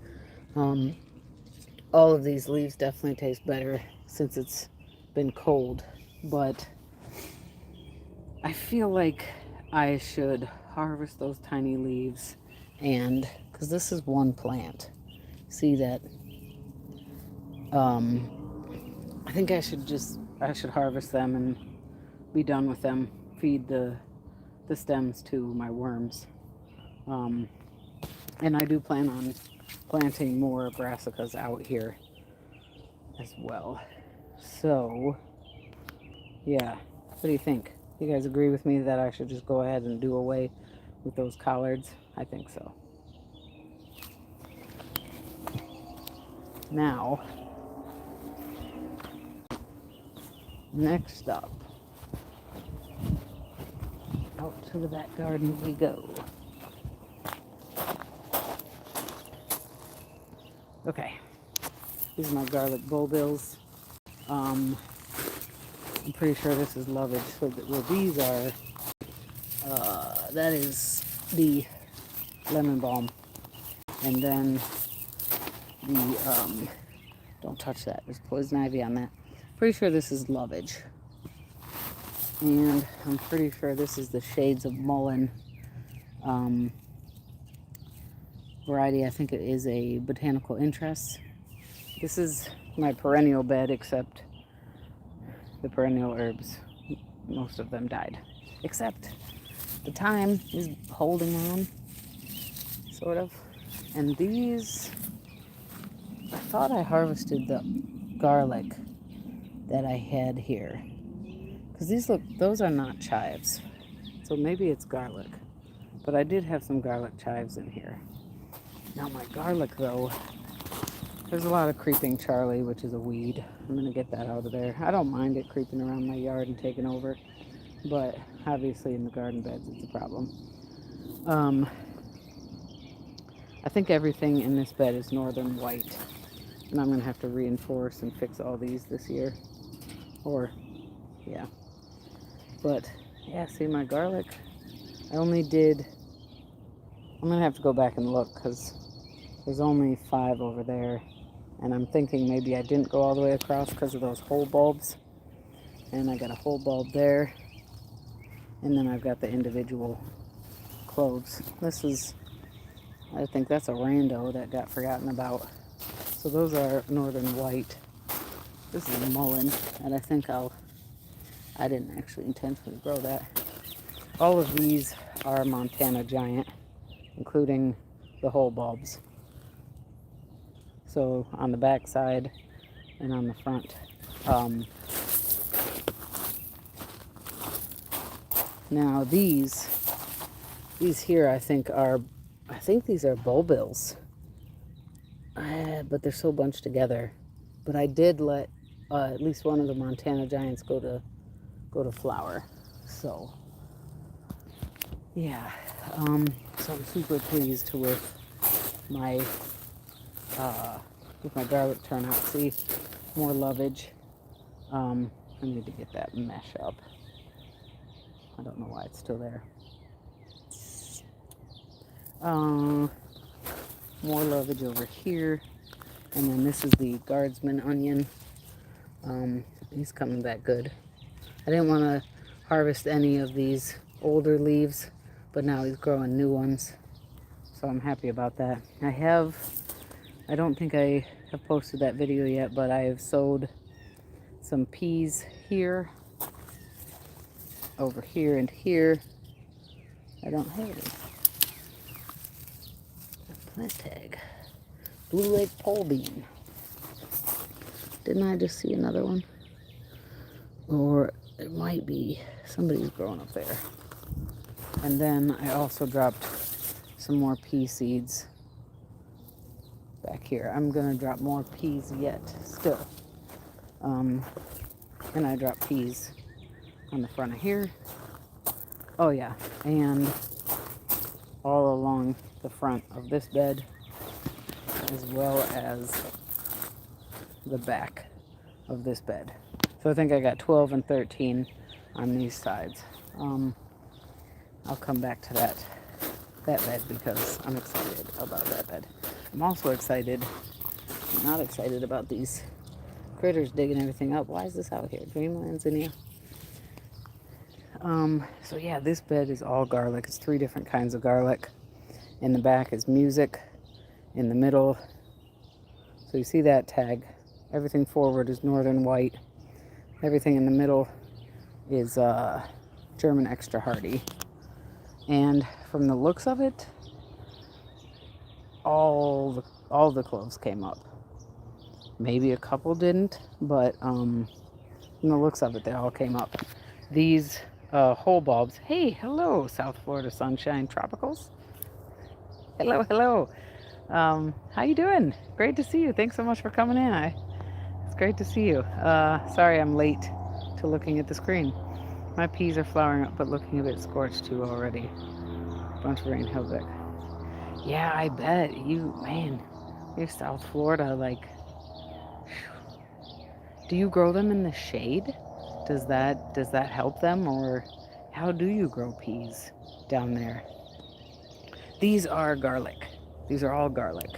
All of these leaves definitely taste better since it's been cold, but I feel like I should harvest those tiny leaves, and because this is one plant, see that, I think I should harvest them and be done with them, feed the stems to my worms. And I do plan on planting more brassicas out here as well. So, yeah, what do you think? You guys agree with me that I should just go ahead and do away with those collards? I think so. Now, next up, out to the back garden we go. Okay, these are my garlic bulbils. I'm pretty sure this is lovage. So well, these are, that is the lemon balm. And then the, don't touch that, there's poison ivy on that. Pretty sure this is lovage. And I'm pretty sure this is the Shades of Mullein variety. I think it is a botanical interest. This is my perennial bed, except the perennial herbs, most of them died. Except the thyme is holding on, sort of. And these, I thought I harvested the garlic that I had here. Because these look, those are not chives. So maybe it's garlic. But I did have some garlic chives in here. Now my garlic though, there's a lot of creeping Charlie, which is a weed. I'm going to get that out of there. I don't mind it creeping around my yard and taking over. But obviously in the garden beds it's a problem. I think everything in this bed is northern white. And I'm going to have to reinforce and fix all these this year. Or, yeah. But, yeah, see my garlic? I only did, I'm going to have to go back and look because there's only 5 over there. And I'm thinking maybe I didn't go all the way across because of those whole bulbs. And I got a whole bulb there. And then I've got the individual cloves. This is, I think that's a rando that got forgotten about. So those are northern white. This is a mullein, and I think I didn't actually intentionally grow that. All of these are Montana Giant, including the whole bulbs. So on the back side and on the front. Now these here I think these are bulbils. But they're so bunched together. But I did let at least one of the Montana Giants go to flower. So yeah, So I'm super pleased my with my garlic turnout. See, more lovage. I need to get that mesh up. I don't know why it's still there. More lovage over here. And then this is the guardsman onion. He's coming back good. I didn't want to harvest any of these older leaves, but now he's growing new ones. So I'm happy about that. I don't think I have posted that video yet, but I have sowed some peas here, over here, and here. I don't have any. Plant tag. Blue Lake pole bean. Didn't I just see another one? Or it might be somebody's growing up there. And then I also dropped some more pea seeds back here. I'm gonna drop more peas yet still. And I dropped peas on the front of here. Oh yeah, and all along the front of this bed, as well as the back of this bed. So I think I got 12 and 13 on these sides. I'll come back to that bed because I'm excited about that bed. I'm also not excited about these critters digging everything up. Why is this out here? Dreamland's in here. So yeah, this bed is all garlic. It's 3 different kinds of garlic. In the back is music. In the middle, so you see that tag. Everything forward is Northern White. Everything in the middle is German Extra Hardy. And from the looks of it, all the cloves came up. Maybe a couple didn't, but from the looks of it, they all came up. These whole bulbs. Hey, hello, South Florida Sunshine Tropicals. Hello. How you doing? Great to see you. Thanks so much for coming in. It's great to see you. Sorry I'm late to looking at the screen. My peas are flowering up, but looking a bit scorched too already. Bunch of rain held back. Yeah, I bet. You're South Florida, like... Do you grow them in the shade? Does that help them, or how do you grow peas down there? These are garlic. These are all garlic.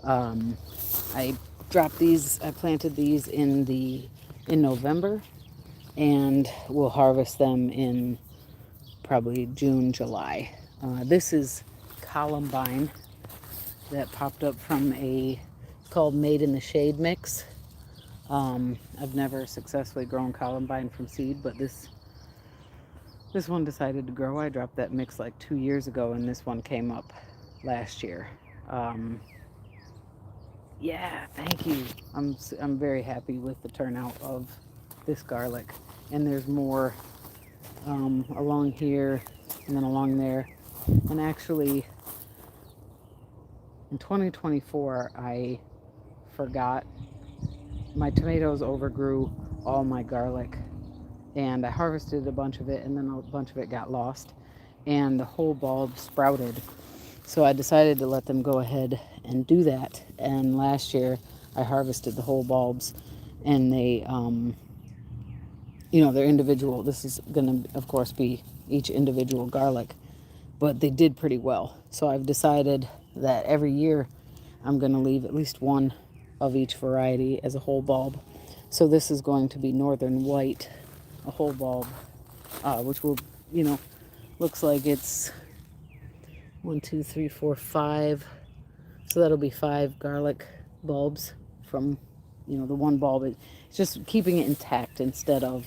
I planted these in November, and we'll harvest them in probably June, July. This is columbine that popped up from called Made in the Shade mix. I've never successfully grown columbine from seed, but this one decided to grow. I dropped that mix like 2 years ago, and this one came up last year. Yeah, thank you. I'm very happy with the turnout of this garlic, and there's more along here and then along there. And actually, in 2024, I forgot my tomatoes overgrew all my garlic, and I harvested a bunch of it, and then a bunch of it got lost, and the whole bulb sprouted. So I decided to let them go ahead and do that. And last year I harvested the whole bulbs, and they, they're individual. This is going to, of course, be each individual garlic, but they did pretty well. So I've decided that every year I'm going to leave at least one of each variety as a whole bulb. So this is going to be Northern White, a whole bulb, which will, looks like it's 1, 2, 3, 4, 5. So that'll be 5 garlic bulbs from, the one bulb. It's just keeping it intact instead of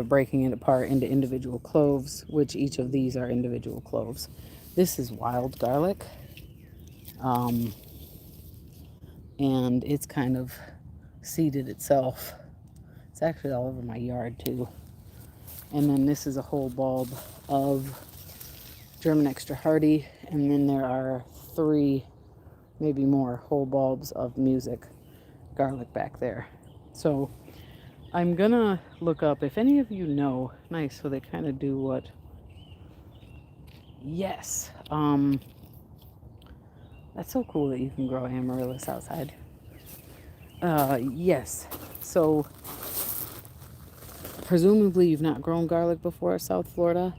breaking it apart into individual cloves, which each of these are individual cloves. This is wild garlic. And it's kind of seeded itself. It's actually all over my yard too. And then this is a whole bulb of German Extra Hardy, and then there are 3, maybe more, whole bulbs of music garlic back there. So I'm gonna look up if any of you know. Nice, so they kind of do what? Yes. That's so cool that you can grow amaryllis outside. Yes. So presumably you've not grown garlic before, South Florida.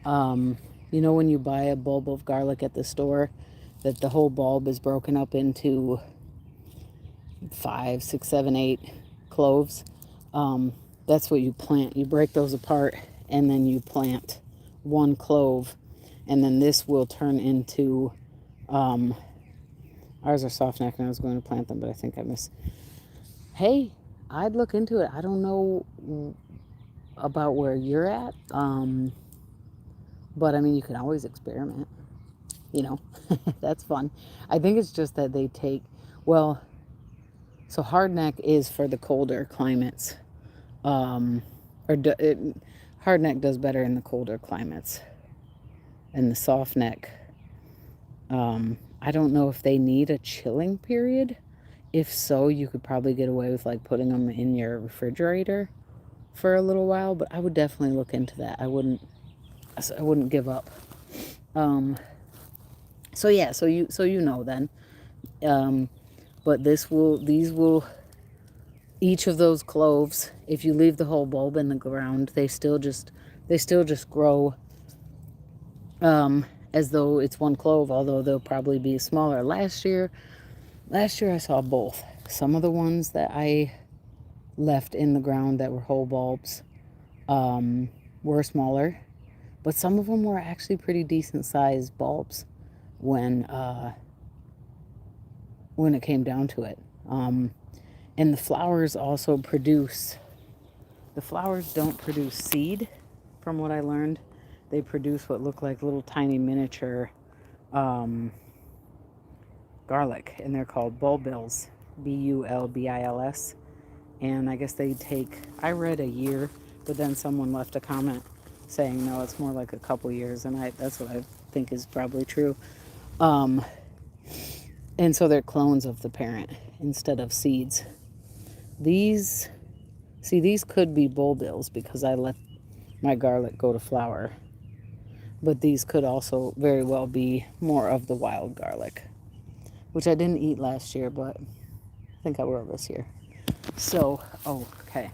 Um, you know when you buy a bulb of garlic at the store, that the whole bulb is broken up into 5, 6, 7, 8 cloves. That's what you plant. You break those apart and then you plant one clove, and then this will turn into. Ours are soft neck, and I was going to plant them, but I think I missed. Hey, I'd look into it. I don't know about where you're at, but I mean, you can always experiment. You know, that's fun. I think it's just that they take, well, so hardneck is for the colder climates. Um, or hardneck does better in the colder climates. And the soft neck, I don't know if they need a chilling period. If so, you could probably get away with like putting them in your refrigerator for a little while, but I would definitely look into that. I wouldn't give up. So yeah, so you know then. But these will each of those cloves, if you leave the whole bulb in the ground, they still just grow as though it's one clove, although they'll probably be smaller. Last year I saw both. Some of the ones that I left in the ground that were whole bulbs were smaller, but some of them were actually pretty decent sized bulbs when it came down to it. And the flowers also the flowers don't produce seed, from what I learned. They produce what look like little tiny miniature garlic, and they're called bulbils, bulbils. And I guess I read a year, but then someone left a comment saying, no, it's more like a couple years, and that's what I think is probably true. And so they're clones of the parent instead of seeds. These could be bulbils because I let my garlic go to flower. But these could also very well be more of the wild garlic, which I didn't eat last year, but I think I will this year. So, okay.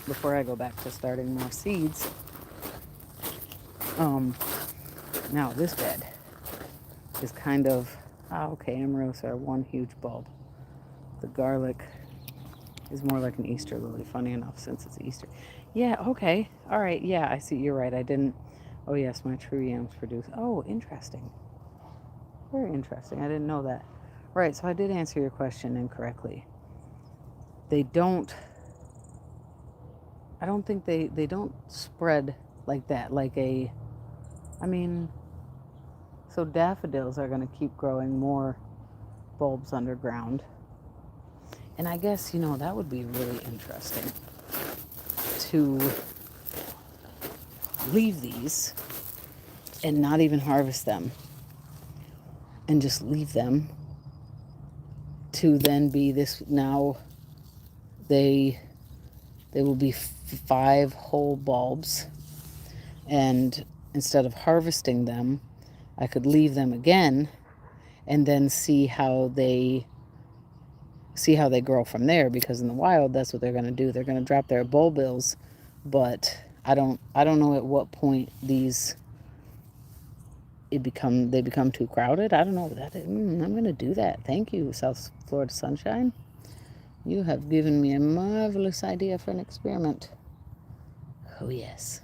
Before I go back to starting more seeds, now this bed is kind of, amaryllis are one huge bulb. The garlic is more like an Easter lily, funny enough, since it's Easter. Yeah, okay. All right, yeah, I see. You're right. I didn't. Oh, yes, my true yams produce. Oh, interesting. Very interesting. I didn't know that. Right, so I did answer your question incorrectly. They don't. I don't think they don't spread like that. So daffodils are going to keep growing more bulbs underground. And I guess, that would be really interesting to leave these and not even harvest them and just leave them to then be this. Now they will be 5 whole bulbs, and instead of harvesting them, I could leave them again and then see how they grow from there, because in the wild that's what they're going to do. They're going to drop their bulbils, but I don't know at what point they become too crowded. I don't know that. I'm going to do that. Thank you, South Florida Sunshine. You have given me a marvelous idea for an experiment. Oh yes,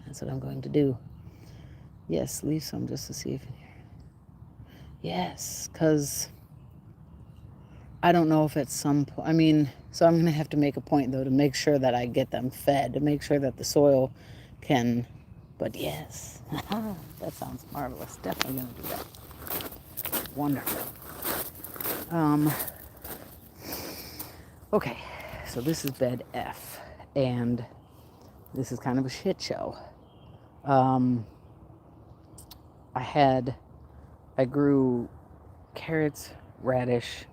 that's what I'm going to do. Yes, leave some just to see if. Yes, because I don't know if at some point, so I'm going to have to make a point, though, to make sure that I get them fed, to make sure that the soil can, but yes, that sounds marvelous. Definitely going to do that. Wonderful. Okay, so this is bed F, and this is kind of a shit show. I grew carrots, radish,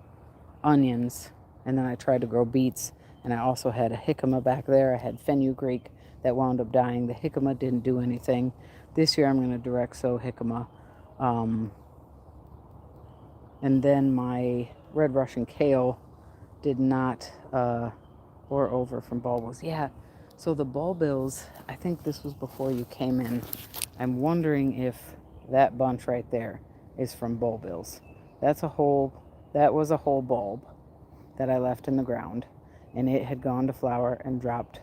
onions, and then I tried to grow beets. And I also had a jicama back there. I had fenugreek that wound up dying. The jicama didn't do anything. This year I'm going to direct sow jicama. And then my red Russian kale did not bore over from bulbils. Yeah, so the bulbils, I think this was before you came in. I'm wondering if that bunch right there is from bulbils. That was a whole bulb that I left in the ground, and it had gone to flower and dropped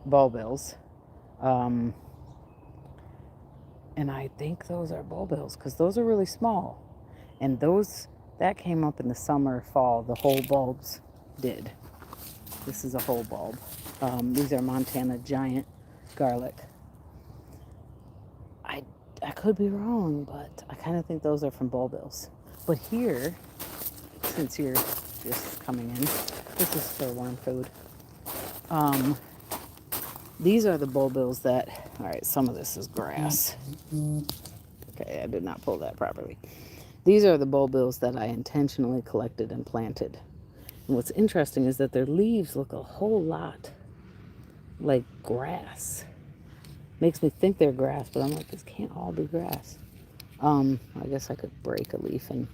bulbils. And I think those are bulbils because those are really small. And that came up in the summer, fall, the whole bulbs did. This is a whole bulb. These are Montana Giant garlic. I could be wrong, but I kind of think those are from bulbils. But here, since you're just coming in, this is for worm food. These are the bulbils that, all right, some of this is grass. Okay, I did not pull that properly. These are the bulbils that I intentionally collected and planted. And what's interesting is that their leaves look a whole lot like grass. Makes me think they're grass, but I'm like, this can't all be grass. I guess I could break a leaf and,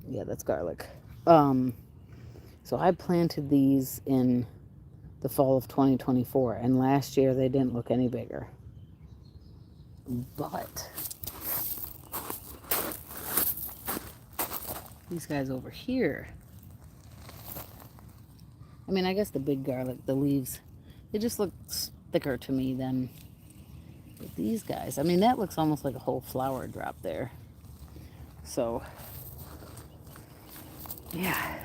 yeah, that's garlic. So I planted these in the fall of 2024, and last year they didn't look any bigger. But these guys over here, I mean, I guess the big garlic, the leaves, they just look thicker to me than these guys. I mean, that looks almost like a whole flower drop there. So, yeah.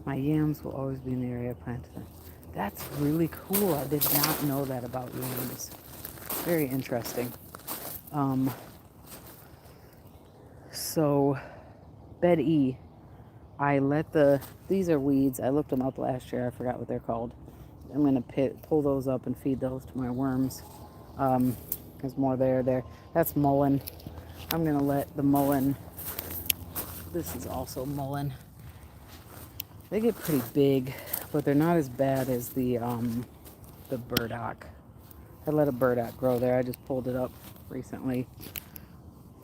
My yams will always be in the area I planted them. That's really cool. I did not know that about yams. Very interesting. So, bed E, these are weeds. I looked them up last year. I forgot what they're called. I'm going to pull those up and feed those to my worms. There's more there. That's mullein. I'm going to let the mullein, this is also mullein. They get pretty big, but they're not as bad as the burdock. I let a burdock grow there. I just pulled it up recently.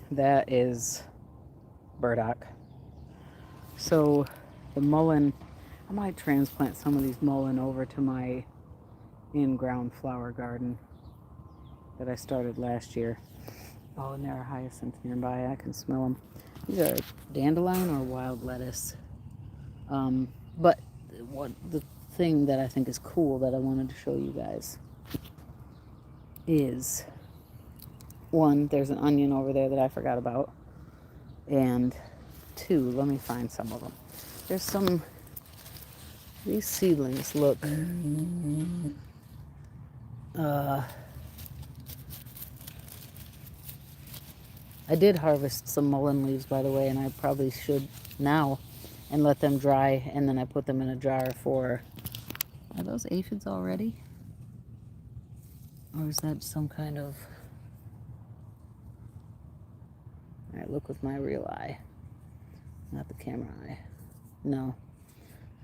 That is burdock. So the mullein, I might transplant some of these mullein over to my in-ground flower garden that I started last year. Oh, and there are hyacinths nearby. I can smell them. These are dandelion or wild lettuce. But the thing that I think is cool that I wanted to show you guys is, one, there's an onion over there that I forgot about. And two, let me find some of them. There's these seedlings look, I did harvest some mullein leaves, by the way, and I probably should now and let them dry, and then I put them in a jar for, are those aphids already? Or is that some kind of, all right, look with my real eye, not the camera eye. No,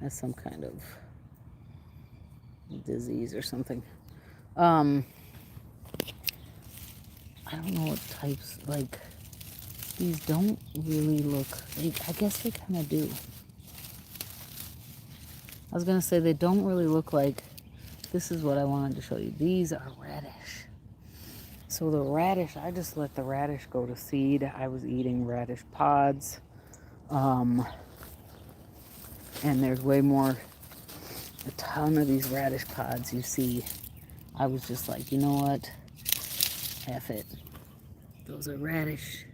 that's some kind of disease or something. I don't know what types, like, these don't really look, I guess they kind of do. I was going to say they don't really look like, this is what I wanted to show you. These are radish. So the radish, I just let the radish go to seed. I was eating radish pods. And there's way more, a ton of these radish pods you see. I was just like, you know what? F it. Those are radish.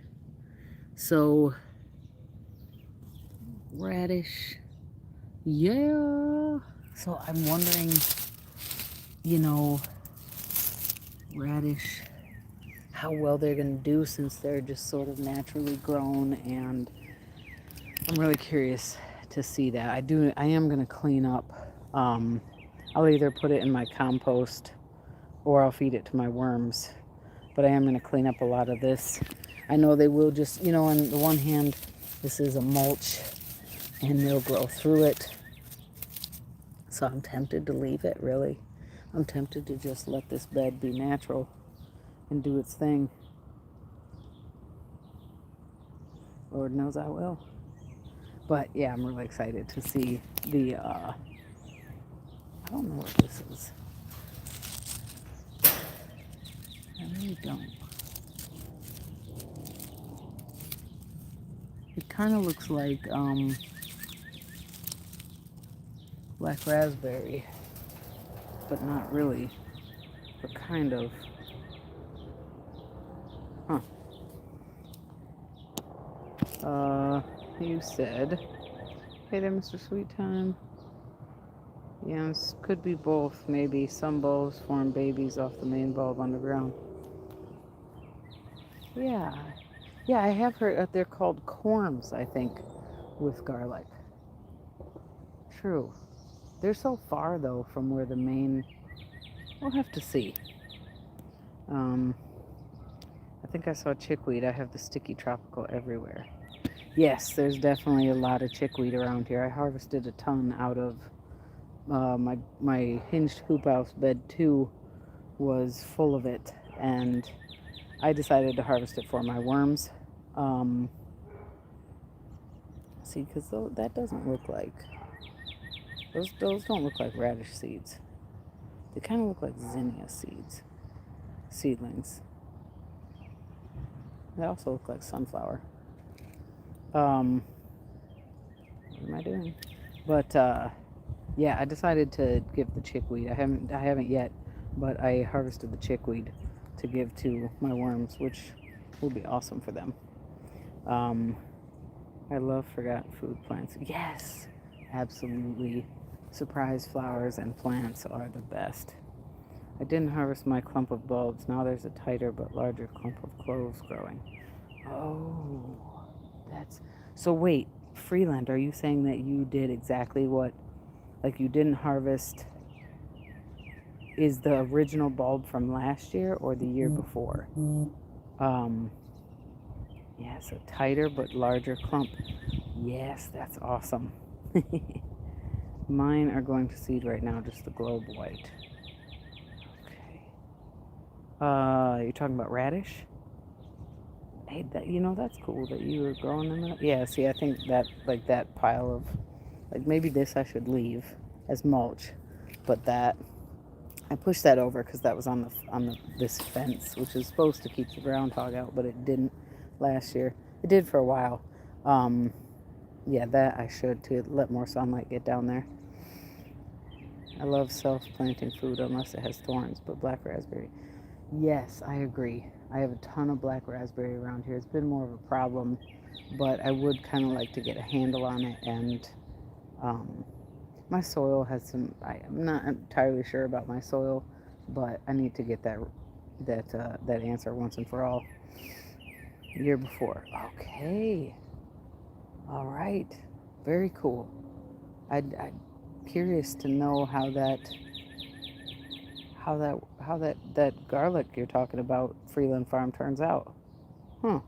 So, radish. Yeah. So I'm wondering, radish, how well they're going to do since they're just sort of naturally grown, and I'm really curious to see that. I am going to clean up. I'll either put it in my compost or I'll feed it to my worms, but I am going to clean up a lot of this. I know they will just, on the one hand, this is a mulch and they'll grow through it. So I'm tempted to leave it, really. I'm tempted to just let this bed be natural and do its thing. Lord knows I will. But yeah, I'm really excited to see the, I don't know what this is. I really don't. It kind of looks like black raspberry, but not really, but kind of. Huh. You said, hey there, Mr. Sweet Time. Yes, could be both. Maybe some bulbs form babies off the main bulb underground. Yeah. Yeah, I have heard that they're called corms, I think, with garlic. True. They're so far, though, from where the main... We'll have to see. I think I saw chickweed. I have the sticky tropical everywhere. Yes, there's definitely a lot of chickweed around here. I harvested a ton out of my hinged hoop house. Bed 2 was full of it, and I decided to harvest it for my worms. See, because that doesn't look like... Those don't look like radish seeds. They kind of look like zinnia seedlings. They also look like sunflower. What am I doing? But yeah, I decided to give the chickweed. I haven't yet, but I harvested the chickweed to give to my worms, which will be awesome for them. I love forgotten food plants. Yes, absolutely. Surprise flowers and plants are the best. I didn't harvest my clump of bulbs. Now there's a tighter but larger clump of cloves growing. Oh, that's... So wait, Freeland, are you saying that you did exactly what... Like you didn't harvest... Is the original bulb from last year or the year before? Yes, a tighter but larger clump. Yes, that's awesome. Mine are going to seed right now, just the globe white. Okay. You're talking about radish? Hey, that's cool that you were growing them. Yeah, see, I think that, like, that pile of, like, maybe this I should leave as mulch, but that, I pushed that over because that was on this fence, which is supposed to keep the groundhog out, but it didn't last year. It did for a while. Yeah, that I should, to let more sunlight get down there. I love self-planting food unless it has thorns, but black raspberry. Yes, I agree. I have a ton of black raspberry around here. It's been more of a problem, but I would kind of like to get a handle on it. And my soil has some... I'm not entirely sure about my soil, but I need to get that answer once and for all. Year before. Okay. All right. Very cool. I'm curious to know how that garlic you're talking about, Freeland Farm, turns out. Huh.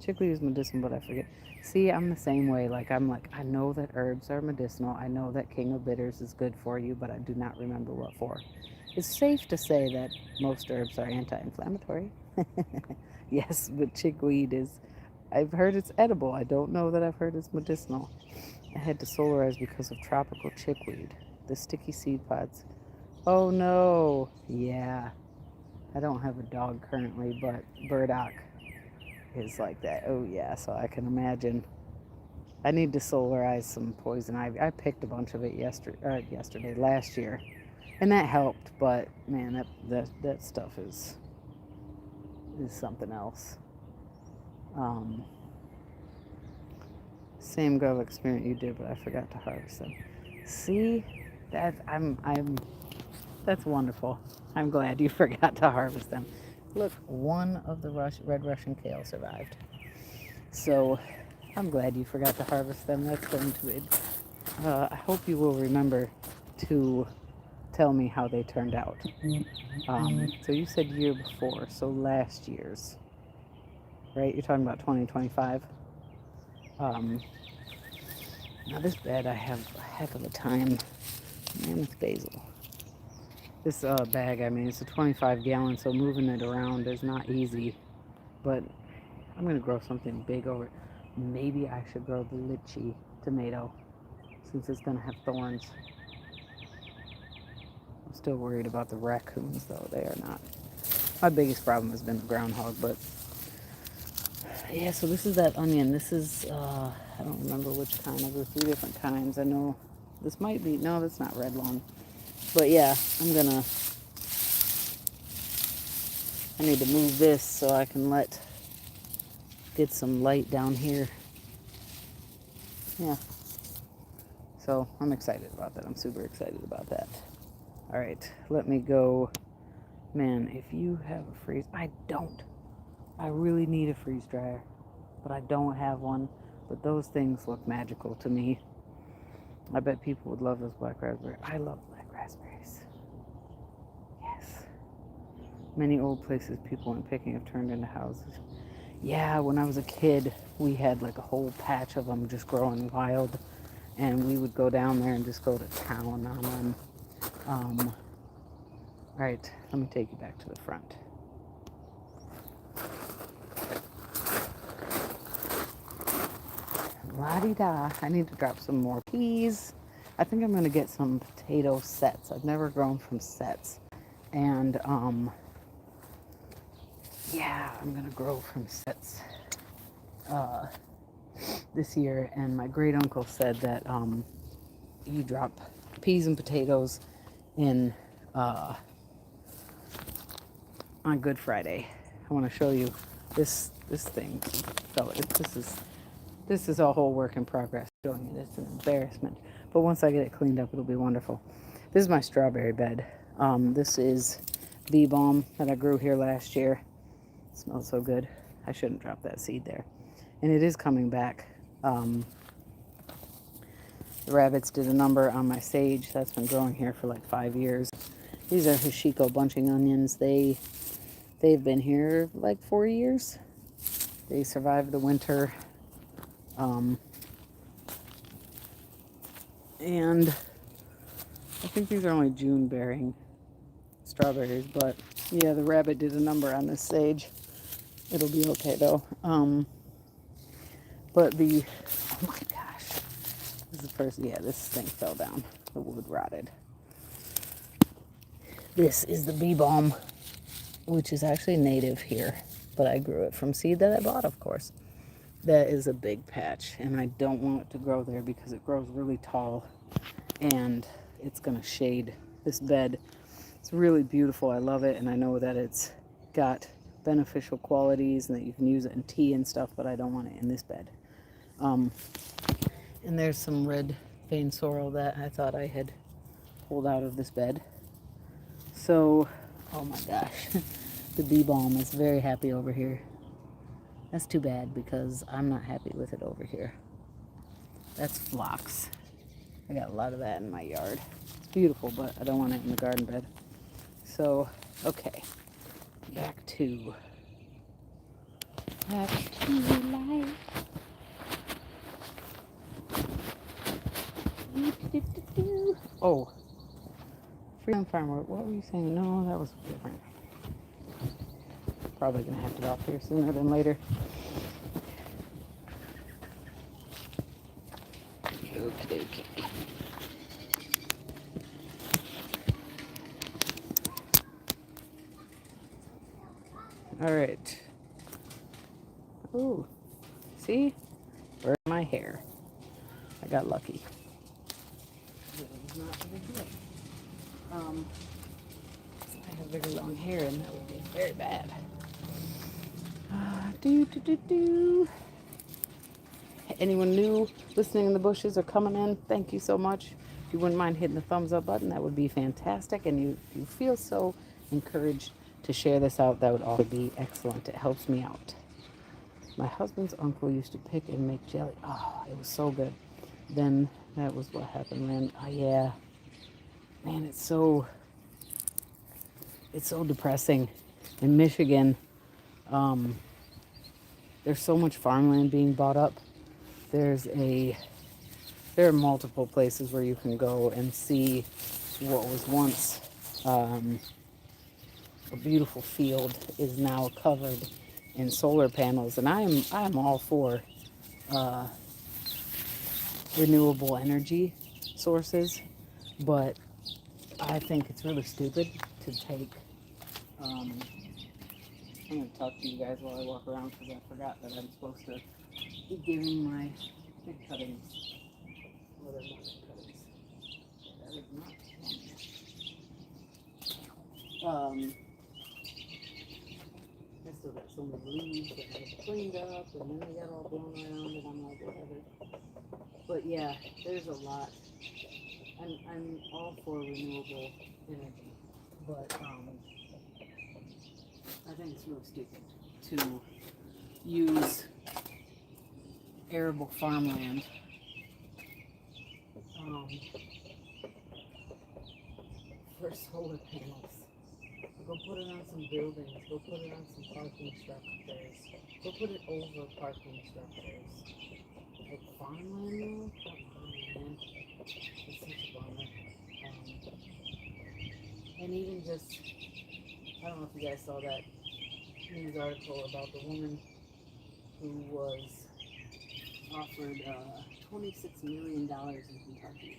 Chickweed is medicinal, but I forget. See, I'm the same way. I know that herbs are medicinal. I know that King of Bitters is good for you, but I do not remember what for. It's safe to say that most herbs are anti-inflammatory. Yes, but chickweed is... I've heard it's edible. I don't know that I've heard it's medicinal. I had to solarize because of tropical chickweed. The sticky seed pods. Oh no. Yeah. I don't have a dog currently, but burdock is like that. Oh yeah, so I can imagine. I need to solarize some poison ivy. I picked a bunch of it last year. And that helped, but man, that stuff is something else. Same garlic experiment you did, but I forgot to harvest them. See, that's wonderful. I'm glad you forgot to harvest them. Look, one of the red Russian kale survived. So I'm glad you forgot to harvest them. That's going to be... I hope you will remember to tell me how they turned out. So you said year before, so last year's, right? You're talking about 2025. Now this bed, I have a heck of a time Mammoth basil. This bag, I mean, it's a 25 gallon, so moving it around is not easy. But I'm going to grow something big over it. Maybe I should grow the lychee tomato since it's going to have thorns. I'm still worried about the raccoons, though. They are not. My biggest problem has been the groundhog, but yeah, so this is that onion. This is, I don't remember which kind. I grew 3 different kinds. I know this might be, no, that's not red lung. But yeah, I need to move this so I can get some light down here. Yeah. So I'm excited about that. I'm super excited about that. All right, let me go. Man, if you have a freeze, I don't. I really need a freeze dryer, but I don't have one. But those things look magical to me. I bet people would love those black raspberries. I love black raspberries. Yes. Many old places people went picking have turned into houses. Yeah, when I was a kid, we had like a whole patch of them just growing wild. And we would go down there and just go to town on them. All right, let me take you back to the front. La-di-da. I need to drop some more peas. I think I'm going to get some potato sets. I've never grown from sets. And, yeah, I'm going to grow from sets this year. And my great uncle said that you drop peas and potatoes in on Good Friday. I want to show you this thing. So this is a whole work in progress. Showing you this, an embarrassment. But once I get it cleaned up, it'll be wonderful. This is my strawberry bed. This is bee balm that I grew here last year. It smells so good. I shouldn't drop that seed there. And it is coming back. The rabbits did a number on my sage. That's been growing here for like 5 years. These are Hashiko bunching onions. They've been here like 4 years. They survived the winter. And I think these are only June bearing strawberries, but yeah, the rabbit did a number on this sage. It'll be okay though. But oh my gosh, this is the first, yeah, this thing fell down. The wood rotted. This is the bee balm, which is actually native here, but I grew it from seed that I bought, of course. That is a big patch, and I don't want it to grow there because it grows really tall, and it's going to shade this bed. It's really beautiful. I love it, and I know that it's got beneficial qualities and that you can use it in tea and stuff, but I don't want it in this bed. And there's some red vein sorrel that I thought I had pulled out of this bed. So, oh my gosh, the bee balm is very happy over here. That's too bad because I'm not happy with it over here. That's phlox. I got a lot of that in my yard. It's beautiful, but I don't want it in the garden bed. So, okay. Back to life. Oh, Freedom Farmer. What were you saying? No, that was different. Probably gonna have to get off here sooner than later. Okay. All right. Ooh, see? Where's my hair? I got lucky. I have very long hair, and that would be very bad. Anyone new listening in the bushes or coming in, thank you so much. If you wouldn't mind hitting the thumbs up button, that would be fantastic. And you feel so encouraged to share this out, that would also be excellent. It helps me out. My husband's uncle used to pick and make jelly. Oh, it was so good. Then that was what happened then. Oh, yeah. Man, it's so depressing. In Michigan, there's so much farmland being bought up. There's a there are multiple places where you can go and see what was once a beautiful field is now covered in solar panels, and I'm all for uh, renewable energy sources, but I think it's really stupid to take. Um, I'm going to talk to you guys while I walk around because I forgot that I'm supposed to be giving my fig cuttings. Well, they're not fig cuttings. That is not. I still got so many leaves that I cleaned up, and then they got all blown around, and I'm like, whatever. But yeah, there's a lot. I'm all for renewable energy, but I think it's really stupid to use arable farmland for solar panels. Go put it on some buildings. Go put it on some parking structures. Go put it over parking structures. Like farmland, though? Come on, man. It's such a bummer. And even just, I don't know if you guys saw that news article about the woman who was offered $26 million in Kentucky.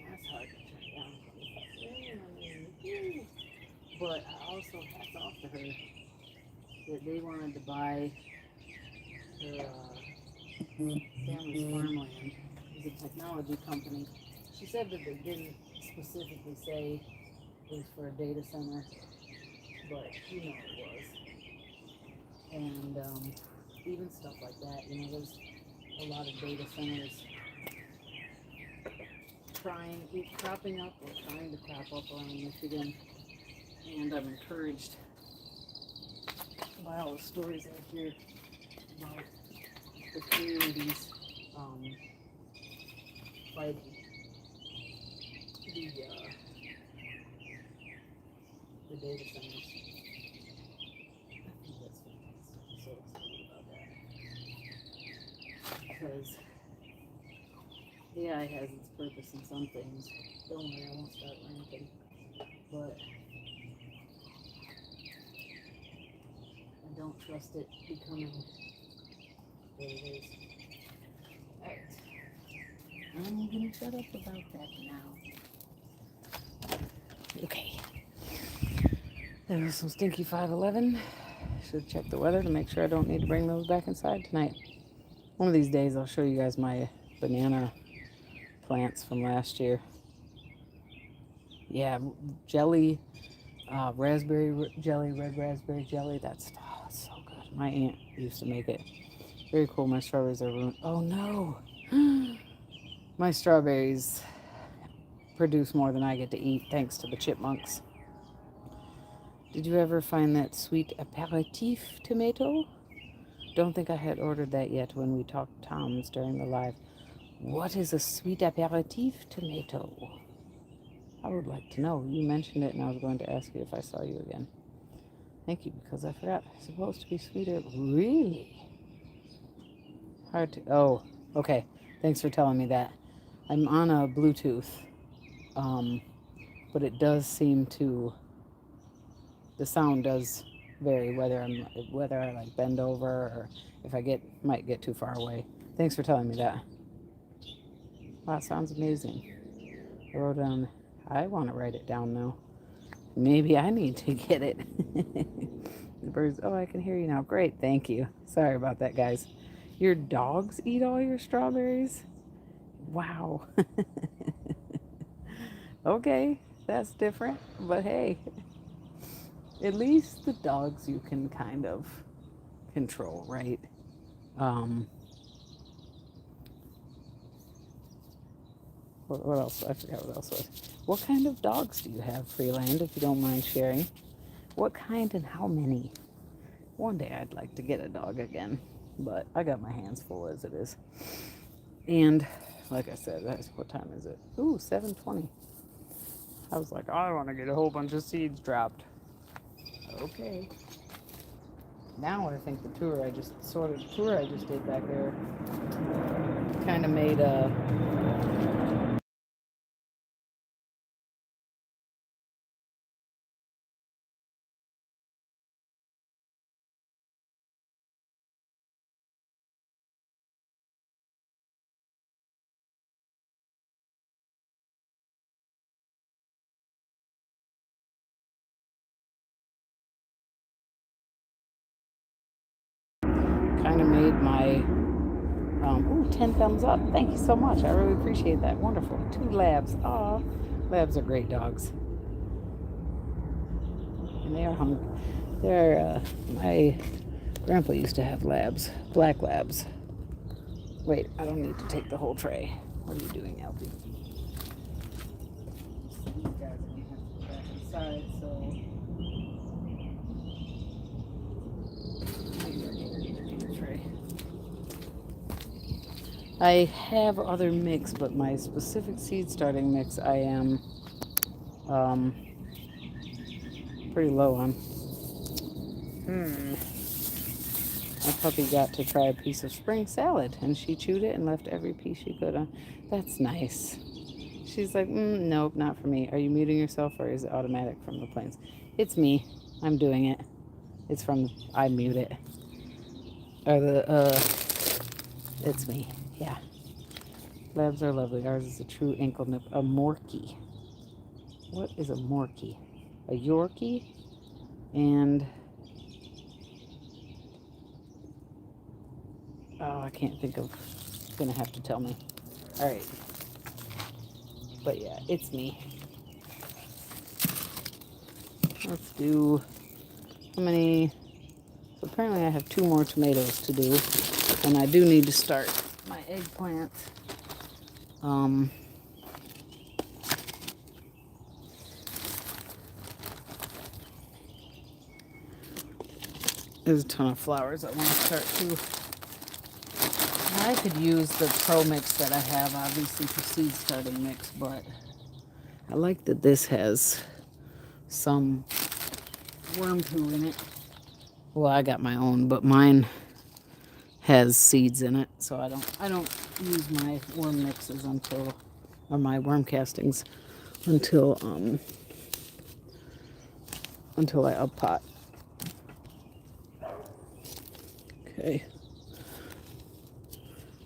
That's hard to turn down. $26 million. But I also hats off to her that they wanted to buy her family's farmland. It was a technology company. She said that they didn't specifically say it was for a data center, but you know it was. And even stuff like that, there's a lot of data centers cropping up or trying to crop up around Michigan. And I'm encouraged by all the stories I hear about the communities fighting the data centers. I think that's fantastic. I'm so excited about that. Because AI has its purpose in some things. Don't worry, I won't start ranting. But I don't trust it becoming what it is. Alright. I'm gonna shut up about that now. Okay. There was some stinky 511. Should check the weather to make sure I don't need to bring those back inside tonight. One of these days I'll show you guys my banana plants from last year. Yeah, jelly, raspberry jelly, red raspberry jelly. That's so good. My aunt used to make it. Very cool. My strawberries are ruined. Oh no! My strawberries produce more than I get to eat thanks to the chipmunks. Did you ever find that sweet aperitif tomato? Don't think I had ordered that yet when we talked Tom's during the live. What is a sweet aperitif tomato? I would like to know. You mentioned it and I was going to ask you if I saw you again. Thank you, because I forgot. It's supposed to be sweeter. Really? Hard to... Oh, okay. Thanks for telling me that. I'm on a Bluetooth, but it does seem to... The sound does vary whether I like bend over or if I might get too far away. Thanks for telling me that. Wow, sounds amazing. I wrote down... I want to write it down now. Maybe I need to get it. The birds... Oh, I can hear you now. Great, thank you. Sorry about that, guys. Your dogs eat all your strawberries? Wow. Okay, that's different. But hey, at least the dogs you can kind of control, right? What else? I forgot what else was. What kind of dogs do you have, Freeland, if you don't mind sharing? What kind and how many? One day I'd like to get a dog again, but I got my hands full as it is. And like I said, what time is it? Ooh, 7:20. I was like, I want to get a whole bunch of seeds dropped. Okay. Now I think the tour I just did back there kind of made a kind of made my 10 thumbs up. Thank you so much. I really appreciate that. Wonderful. 2 labs. Aw, labs are great dogs. And they are hungry. They're, my grandpa used to have labs, black labs. Wait, I don't need to take the whole tray. What are you doing, Alfie? These guys are going to have to go back inside, so. Tray. I have other mix, but my specific seed starting mix I am pretty low on. My puppy got to try a piece of spring salad, and she chewed it and left every piece she could on. That's nice. She's like, nope, not for me. Are you muting yourself, or is it automatic from the planes? It's me. I'm doing it. It's from, I mute it. Or it's me. Yeah. Labs are lovely. Ours is a true ankle nip. A Morkie. What is a Morkie? A Yorkie and I can't think of. Gonna have to tell me. All right. But yeah, it's me. Let's do how many? So apparently I have 2 more tomatoes to do, and I do need to start my eggplant. There's a ton of flowers I want to start too. I could use the Pro Mix that I have, obviously, for seed starting mix, but I like that this has some worm poo in it. Well, I got my own, but mine has seeds in it, so I don't use my worm mixes until, or my worm castings until I up pot. Okay.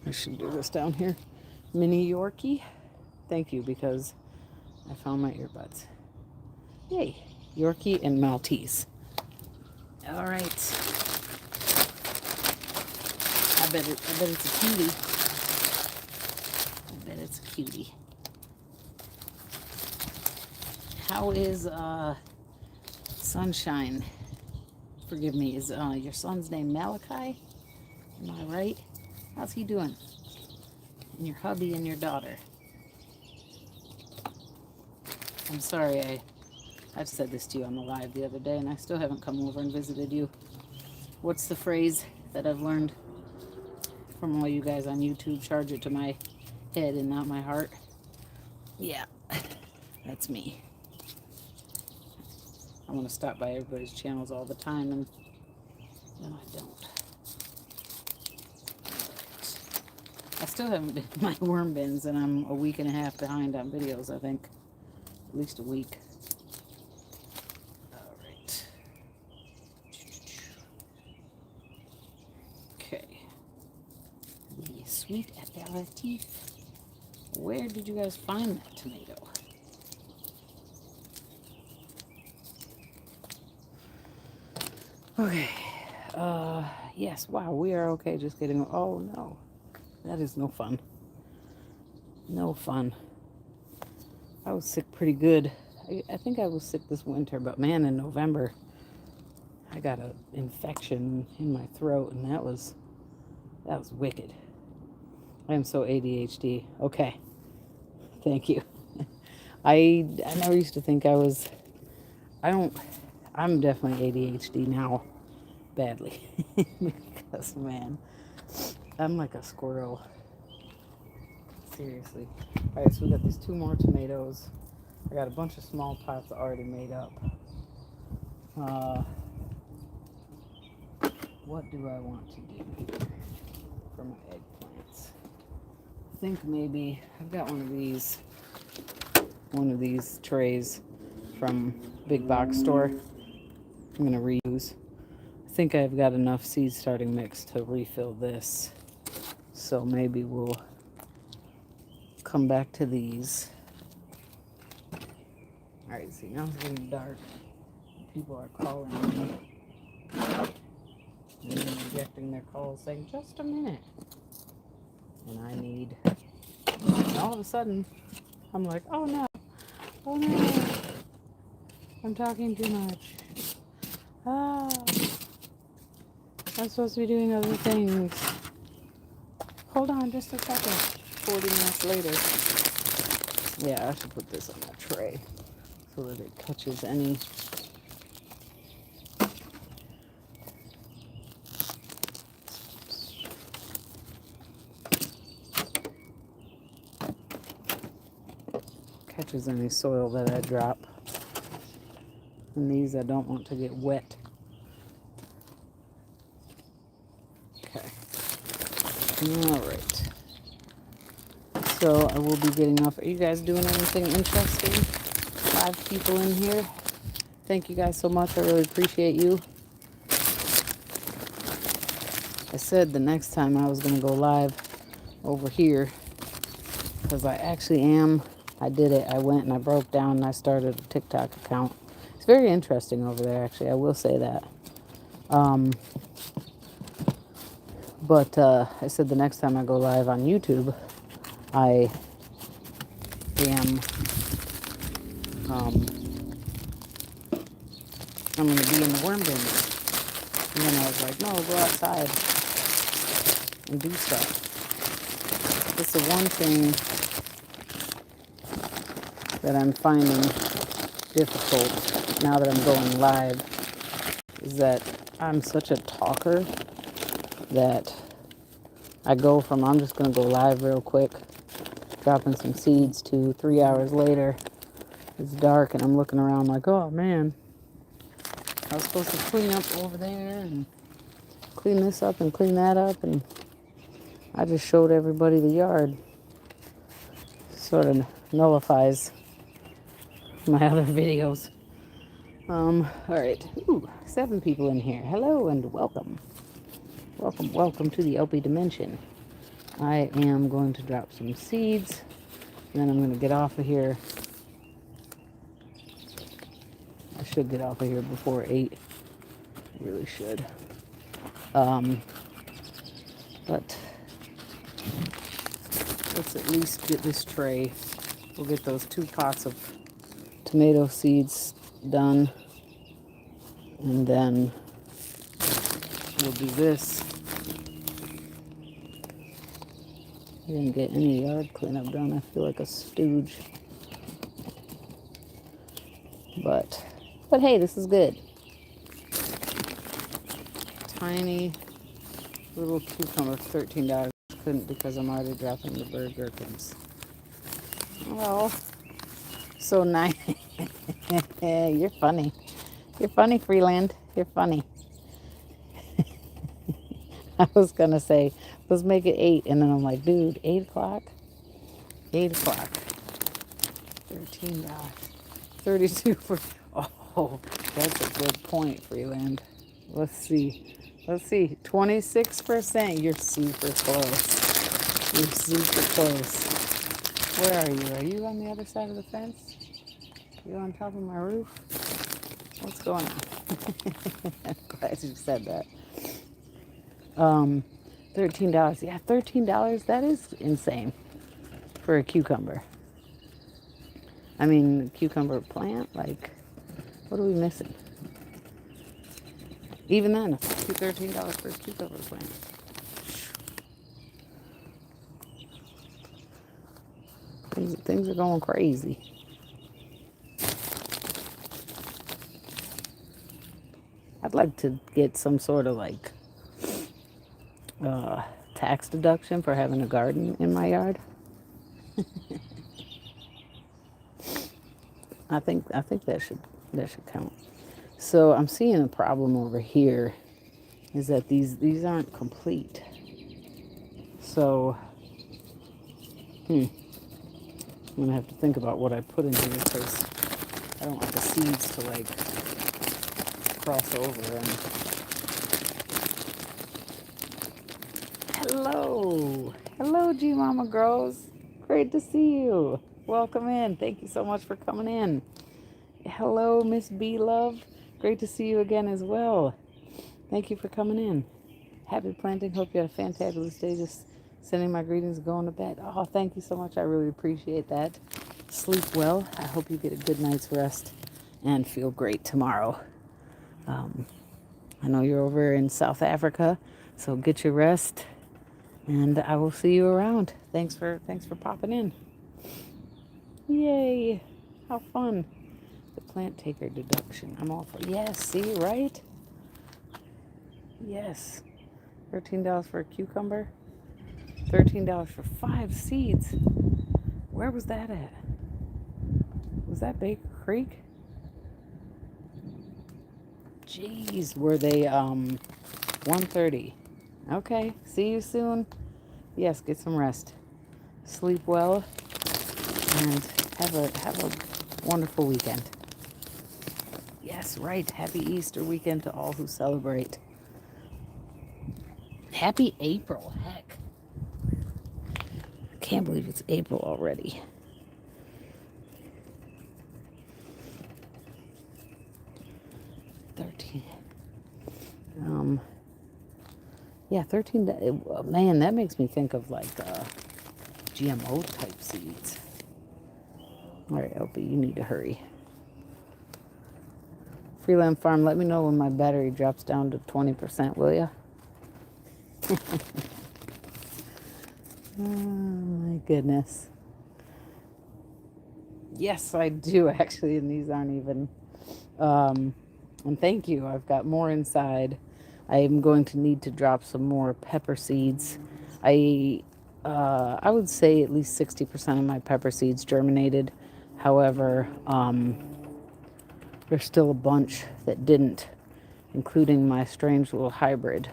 I should do this down here. Mini Yorkie. Thank you, because I found my earbuds. Yay. Yorkie and Maltese. All right. I bet it's a cutie. I bet it's a cutie. How is Sunshine? Forgive me. Is your son's name Malachi? Am I right? How's he doing? And your hubby and your daughter. I'm sorry I've said this to you on the live the other day, and I still haven't come over and visited you. What's the phrase that I've learned from all you guys on YouTube? Charge it to my head and not my heart. Yeah, that's me. I want to stop by everybody's channels all the time, and no, I don't. I still haven't been in my worm bins, and I'm a week and a half behind on videos, I think. At least a week. All right. Okay. The sweet aperitif. Where did you guys find that tomato? Okay. Yes. Wow, we are okay. Just getting. Oh no, that is no fun. No fun. I was sick pretty good. I think I was sick this winter, but man, in November, I got an infection in my throat, and that was wicked. I am so ADHD. Okay. Thank you. I never used to think I was. I'm definitely ADHD now, badly, because man, I'm like a squirrel. Seriously. All right, so we got these 2 more tomatoes. I got a bunch of small pots already made up. What do I want to do for my eggplants? think maybe I've got one of these trays from Big Box Store. I'm gonna reuse. I think I've got enough seed starting mix to refill this. So maybe we'll come back to these. Alright, see, now it's getting dark. People are calling me. And they're rejecting their calls saying, just a minute. And I need. And all of a sudden, I'm like, oh no. Oh no. I'm talking too much. Ah. I'm supposed to be doing other things. Hold on just a second. 40 minutes later. Yeah, I should put this on that tray so that it catches any. Catches any soil that I drop. And these I don't want to get wet. Okay. Alright. So I will be getting off. Are you guys doing anything interesting? 5 people in here. Thank you guys so much. I really appreciate you. I said the next time I was going to go live over here because I actually am. I did it. I went and I broke down and I started a TikTok account. It's very interesting over there, actually. I will say that. But I said the next time I go live on YouTube, I am, I'm going to be in the worm bins. And then I was like, no, go outside and do stuff. It's the one thing that I'm finding difficult now that I'm going live is that I'm such a talker that I go from I'm just going to go live real quick, dropping some seeds, to 3 hours later, it's dark and I'm looking around like, oh man, I was supposed to clean up over there and clean this up and clean that up, and I just showed everybody the yard. Sort of nullifies my other videos. Alright. Ooh, 7 people in here. Hello and welcome. Welcome to the LP Dimension. I am going to drop some seeds, and then I'm going to get off of here. I should get off of here before 8. I really should. But let's at least get this tray. We'll get those 2 pots of tomato seeds done, and then we'll do this. I didn't get any yard cleanup done. I feel like a stooge. But hey, this is good. Tiny little cucumber, $13. Couldn't because I'm already dropping the bird gherkins. Oh, so nice. You're funny. You're funny, Freeland. You're funny. I was going to say, let's make it 8. And then I'm like, dude, 8 o'clock? 8 o'clock. $13. 32 for... Oh, that's a good point, Freeland. Let's see. 26%. You're super close. You're super close. Where are you? Are you on the other side of the fence? You on top of my roof? What's going on? I'm glad you said that. $13. Yeah, $13. That is insane for a cucumber. I mean, cucumber plant, like, what are we missing? Even then, $13 for a cucumber plant. Things are going crazy. I'd like to get some sort of like tax deduction for having a garden in my yard. I think that should count. So I'm seeing a problem over here is that these aren't complete. So I'm gonna have to think about what I put in here because I don't want the seeds to like cross over. And hello, G Mama Grows. Great to see you. Welcome in. Thank you so much for coming in. Hello, Miss B Love. Great to see you again as well. Thank you for coming in. Happy planting. Hope you had a fantabulous day. Just sending my greetings, going to bed. Oh, thank you so much. I really appreciate that. Sleep well. I hope you get a good night's rest and feel great tomorrow. I know you're over in South Africa, so get your rest, and I will see you around. Thanks for popping in. Yay! How fun! The plant taker deduction. I'm all for yes. See, right? Yes. $13 for a cucumber. $13 for 5 seeds. Where was that at? Was that Baker Creek? Jeez, were they 130? Okay, see you soon. Yes, get some rest. Sleep well and have a wonderful weekend. Yes, right. Happy Easter weekend to all who celebrate. Happy April. Heck. I can't believe it's April already. Yeah, 13. Man, that makes me think of like GMO type seeds. All right, Opie, you need to hurry. Freeland Farm, let me know when my battery drops down to 20%, will ya? Oh, my goodness. Yes, I do actually, and these aren't even. And thank you. I've got more inside. I am going to need to drop some more pepper seeds. I would say at least 60% of my pepper seeds germinated. However, there's still a bunch that didn't, including my strange little hybrid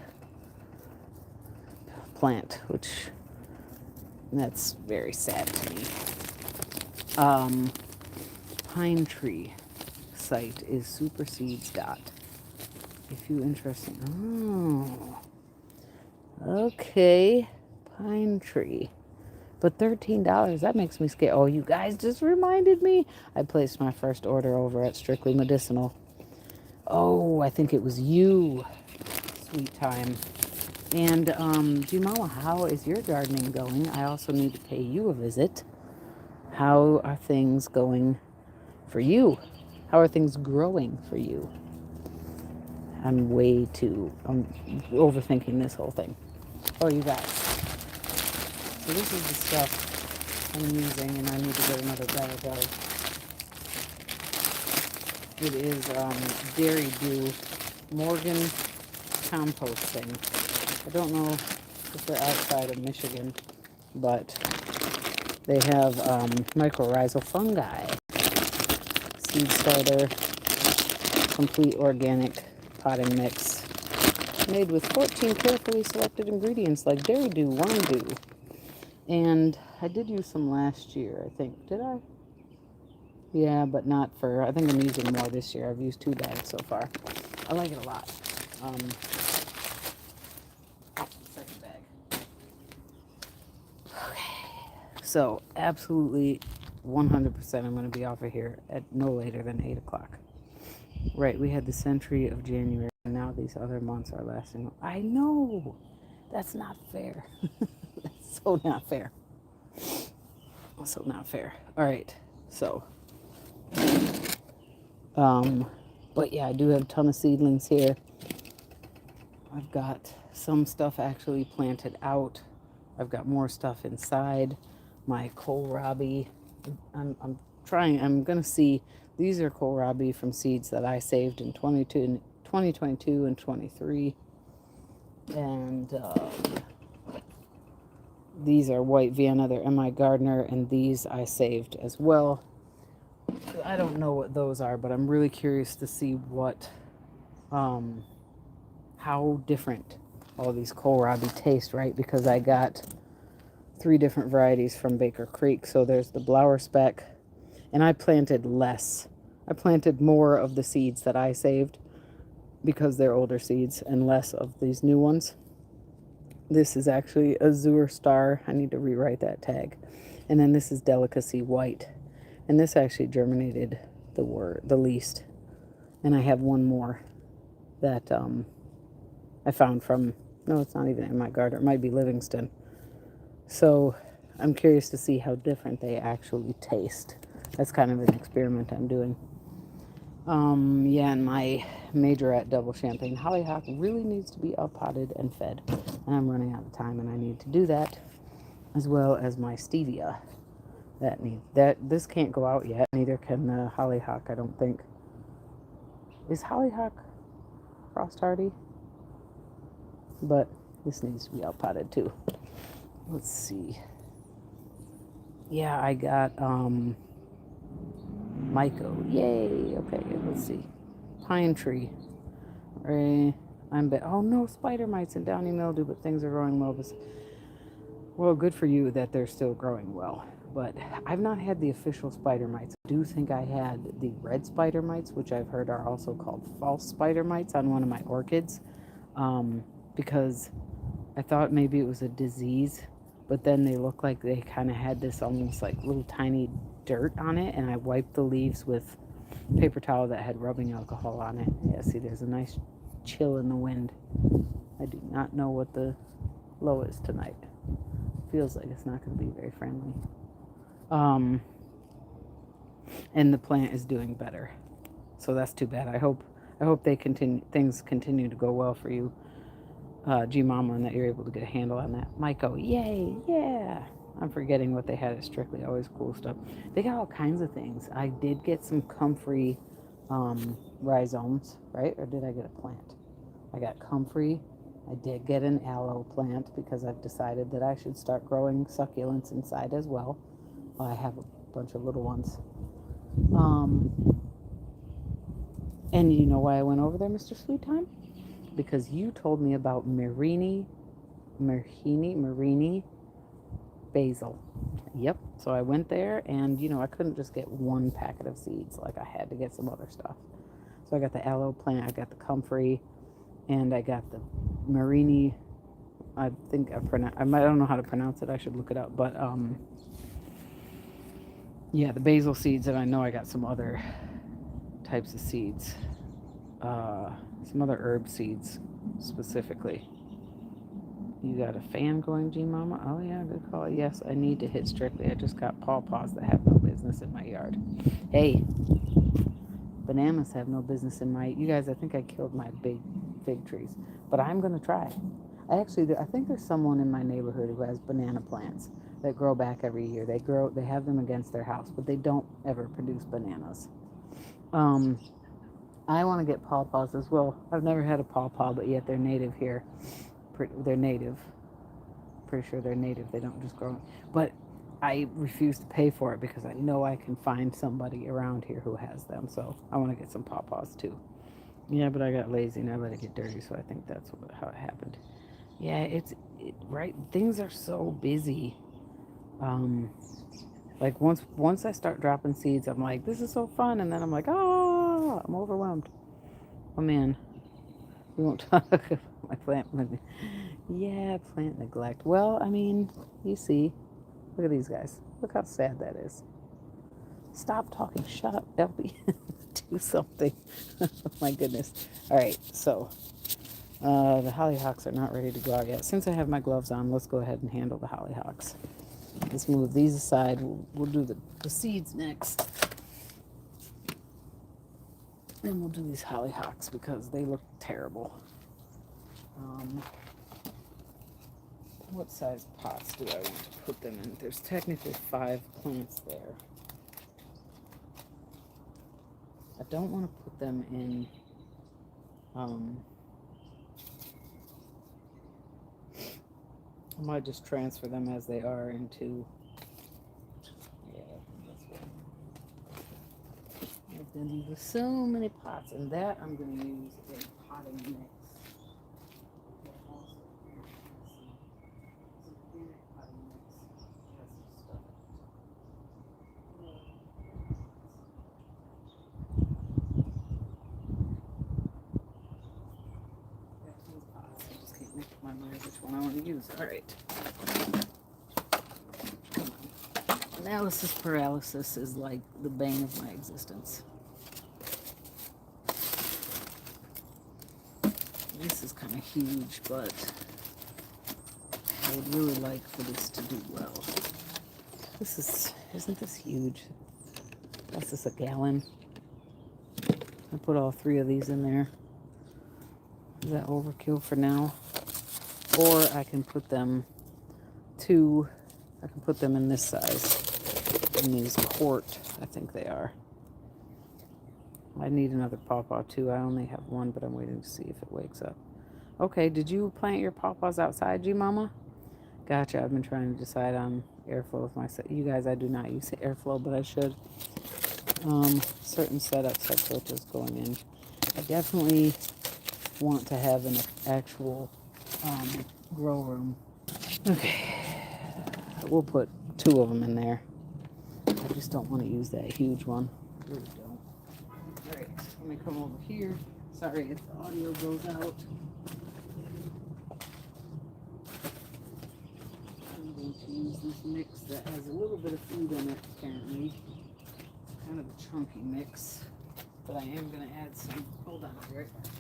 plant, which that's very sad to me. Pine tree site is superseeds. If you interested. Oh, okay. Pine tree. But $13, that makes me scared. Oh, you guys just reminded me. I placed my first order over at Strictly Medicinal. Oh, I think it was you, sweet time. And, Mama, how is your gardening going? I also need to pay you a visit. How are things going for you? How are things growing for you? I'm overthinking this whole thing. Oh, you guys. So this is the stuff I'm using, and I need to get another bag of. It is Dairy Dew Morgan composting. I don't know if they're outside of Michigan, but they have mycorrhizal fungi, seed starter, complete organic potting mix, made with 14 carefully selected ingredients like Dairy Dew, Worm Dew. And I did use some last year, I think. Did I? Yeah, but not for, I think I'm using more this year. I've used 2 bags so far. I like it a lot. Second bag. Okay. So, absolutely 100% I'm going to be off of here at no later than 8 o'clock. Right, we had the century of January, and now these other months are lasting. I know! That's not fair. That's so not fair. So not fair. All right, so. But yeah, I do have a ton of seedlings here. I've got some stuff actually planted out. I've got more stuff inside. My kohlrabi. I'm going to see. These are kohlrabi from seeds that I saved in 2022 and 23. And these are white Vienna. They're M.I. Gardner. And these I saved as well. I don't know what those are, but I'm really curious to see what, how different all these kohlrabi taste, right? Because I got 3 different varieties from Baker Creek. So there's the Blower Speck, and I planted less. I planted more of the seeds that I saved because they're older seeds and less of these new ones. This is actually Azure Star. I need to rewrite that tag. And then this is Delicacy White. And this actually germinated the least. And I have one more that I found from, no, it's not even in my garden. It might be Livingston. So I'm curious to see how different they actually taste. That's kind of an experiment I'm doing. Yeah, and my majorette double champagne hollyhock really needs to be up-potted and fed. And I'm running out of time, and I need to do that, as well as my stevia. This can't go out yet. Neither can the hollyhock, I don't think. Is hollyhock frost hardy? But this needs to be up-potted too. Let's see. Yeah, I got Myco. Yay. Okay, let's see. Pine tree. Oh no, spider mites and downy mildew, but things are growing well. Well, good for you that they're still growing well. But I've not had the official spider mites. I do think I had the red spider mites, which I've heard are also called false spider mites, on one of my orchids, because I thought maybe it was a disease, but then they look like they kind of had this almost like little tiny dirt on it, and I wiped the leaves with paper towel that had rubbing alcohol on it. Yeah, see, there's a nice chill in the wind. I do not know what the low is tonight. Feels like it's not going to be very friendly. And the plant is doing better, so that's too bad. I hope things continue to go well for you, G Mama, and that you're able to get a handle on that. Myco, yay, yeah. I'm forgetting what they had at Strictly. Always cool stuff. They got all kinds of things. I did get some comfrey rhizomes, right? Or did I get a plant? I got comfrey. I did get an aloe plant because I've decided that I should start growing succulents inside as well. I have a bunch of little ones. And you know why I went over there, Mr. Sweet Time? Because you told me about Marini basil. Yep. So I went there, and I couldn't just get one packet of seeds. Like, I had to get some other stuff. So I got the aloe plant, I got the comfrey, and I got the Marini. I think I don't know how to pronounce it. I should look it up. But yeah, the basil seeds, and I know I got some other types of seeds, some other herb seeds specifically. You got a fan going, G Mama? Oh yeah, good call. Yes, I need to hit Strictly. I just got pawpaws that have no business in my yard. Hey, bananas have no business in my. You guys, I think I killed my big fig trees, but I'm gonna try. I think there's someone in my neighborhood who has banana plants that grow back every year. They have them against their house, but they don't ever produce bananas. I want to get pawpaws as well. I've never had a pawpaw, but yet they're native here. They're native. Pretty sure they're native. They don't just grow. But I refuse to pay for it because I know I can find somebody around here who has them. So I want to get some pawpaws too. Yeah, but I got lazy and I let it get dirty. So I think that's how it happened. Yeah, right. Things are so busy. Like once I start dropping seeds, I'm like, this is so fun, and then I'm like, I'm overwhelmed. Oh man, we won't talk about my plant. Yeah, plant neglect. Well, I mean, you see, look at these guys. Look how sad that is. Stop talking. Shut up, Elby. Do something. Oh my goodness. All right, so the hollyhocks are not ready to go out yet. Since I have my gloves on, let's go ahead and handle the hollyhocks. Let's move these aside. We'll do the seeds next. And we'll do these hollyhocks because they look terrible. What size pots do I want to put them in? There's technically 5 plants there. I don't want to put them in I might just transfer them as they are into, yeah, that's what. I've done with so many pots, and that I'm going to use a potting mix. use. All right. Come on. Analysis paralysis is like the bane of my existence. This is kind of huge, but I would really like for this to do well. Isn't this huge? That's just a gallon. I put all 3 of these in there. Is that overkill for now? Or I can put them in this size. In these quart, I think they are. I need another pawpaw too. I only have one, but I'm waiting to see if it wakes up. Okay, did you plant your pawpaws outside, G-Mama? Gotcha. I've been trying to decide on airflow with myself. You guys, I do not use airflow, but I should. Certain setups have filters going in. I definitely want to have an actual grow room. Okay. We'll put 2 of them in there. I just don't want to use that huge one. I really don't. Alright, let me come over here. Sorry if the audio goes out. I'm going to use this mix that has a little bit of food in it, apparently. Kind of a chunky mix. But I am going to add some. Hold on, I'll be right back.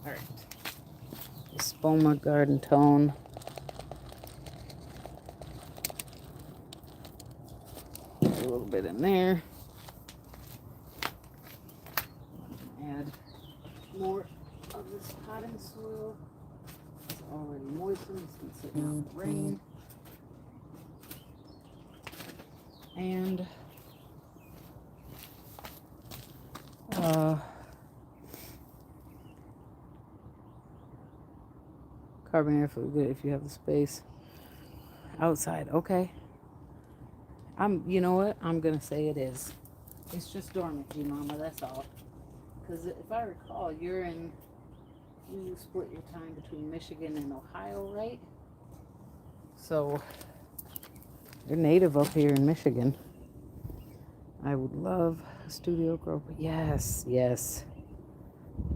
Alright. Spoma Garden Tone. A little bit in there. Add more of this potting soil. It's already moistened. It's been sitting out in the rain. And carbon air fluid, good if you have the space. Outside, okay. You know what? I'm gonna say it is. It's just dormant, G-Mama, that's all. Because if I recall, you split your time between Michigan and Ohio, right? So you're native up here in Michigan. I would love a studio grow. Yes, yes.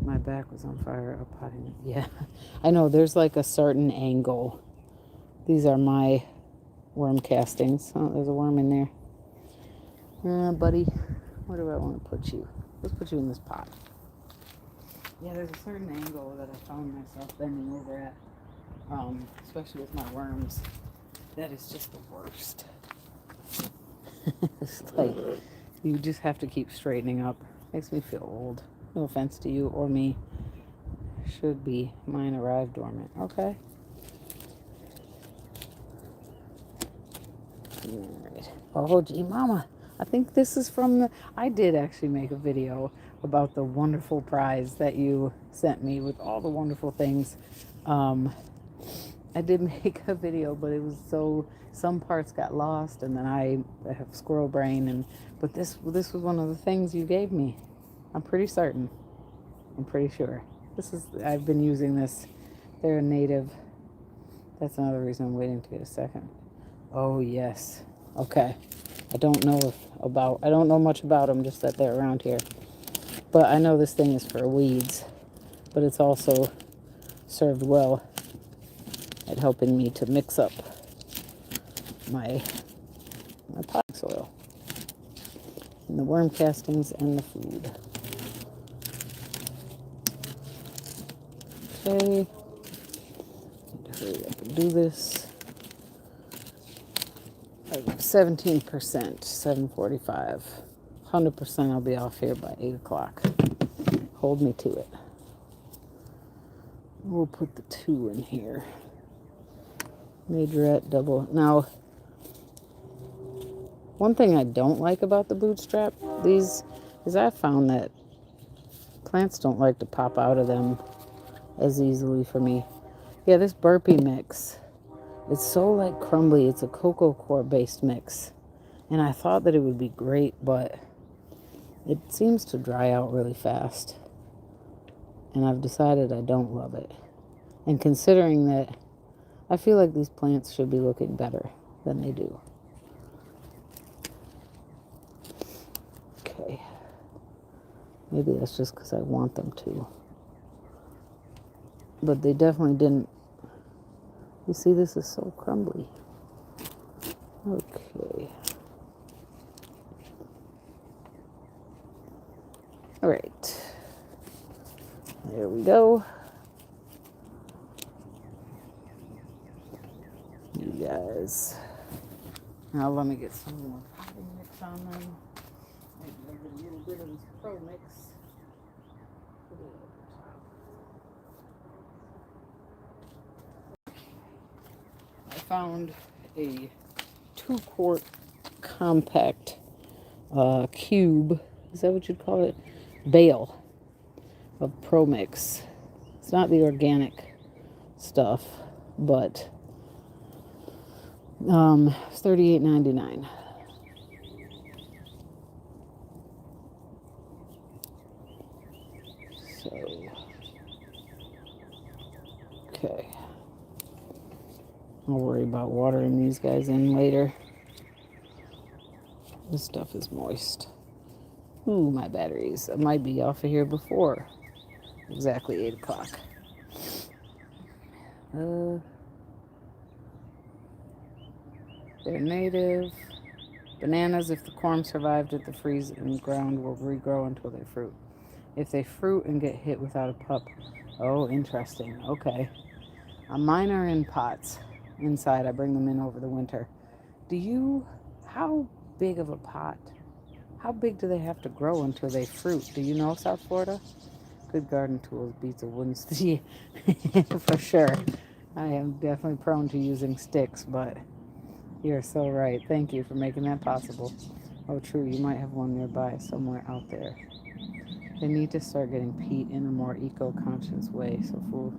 My back was on fire up potting. Yeah, I know. There's like a certain angle. These are my worm castings. Oh, there's a worm in there. Buddy, where do I want to put you? Let's put you in this pot. Yeah, there's a certain angle that I found myself bending over at, especially with my worms. That is just the worst. It's like you just have to keep straightening up. Makes me feel old. No offense to you or me. Should be. Mine arrived dormant. Okay. Alright. Oh, gee, Mama. I think this is from I did actually make a video about the wonderful prize that you sent me with all the wonderful things. I did make a video, but it was some parts got lost, and then I have squirrel brain, but this was one of the things you gave me. I'm pretty certain. I'm pretty sure. I've been using this. They're a native. That's another reason I'm waiting to get a second. Oh, yes. Okay. I don't know much about them, just that they're around here. But I know this thing is for weeds, but it's also served well at helping me to mix up my potting soil and the worm castings and the food. Okay, need to hurry up and do this. 17%, 7:45. 100% I'll be off here by 8 o'clock. Hold me to it. We'll put the 2 in here. Majorette, double. Now, one thing I don't like about the bootstrap, these, is I found that plants don't like to pop out of them as easily for me. Yeah, this burpee mix, it's so like crumbly. It's a cocoa core based mix. And I thought that it would be great, but it seems to dry out really fast. And I've decided I don't love it. And considering that I feel like these plants should be looking better than they do. Maybe that's just because I want them to. But they definitely didn't. You see, this is so crumbly. Okay. All right. There we go. You guys. Now let me get some more potting mix on them. Maybe a little bit of this Pro Mix. I found a 2-quart compact cube. Is that what you'd call it? Bale of Pro Mix. It's not the organic stuff, but it's $38.99. So, okay. I'll worry about watering these guys in later. This stuff is moist. Ooh, my batteries. I might be off of here before exactly 8 o'clock. They're native. Bananas, if the corm survived at the freeze in the ground, will regrow until they fruit. If they fruit and get hit without a pup. Oh, interesting. Okay. Mine are in pots inside. I bring them in over the winter. How big of a pot? How big do they have to grow until they fruit? Do you know, South Florida? Good garden tools beats a wooden stick. For sure. I am definitely prone to using sticks, but you're so right. Thank you for making that possible. Oh, true. You might have one nearby somewhere out there. They need to start getting peat in a more eco-conscious way. So food.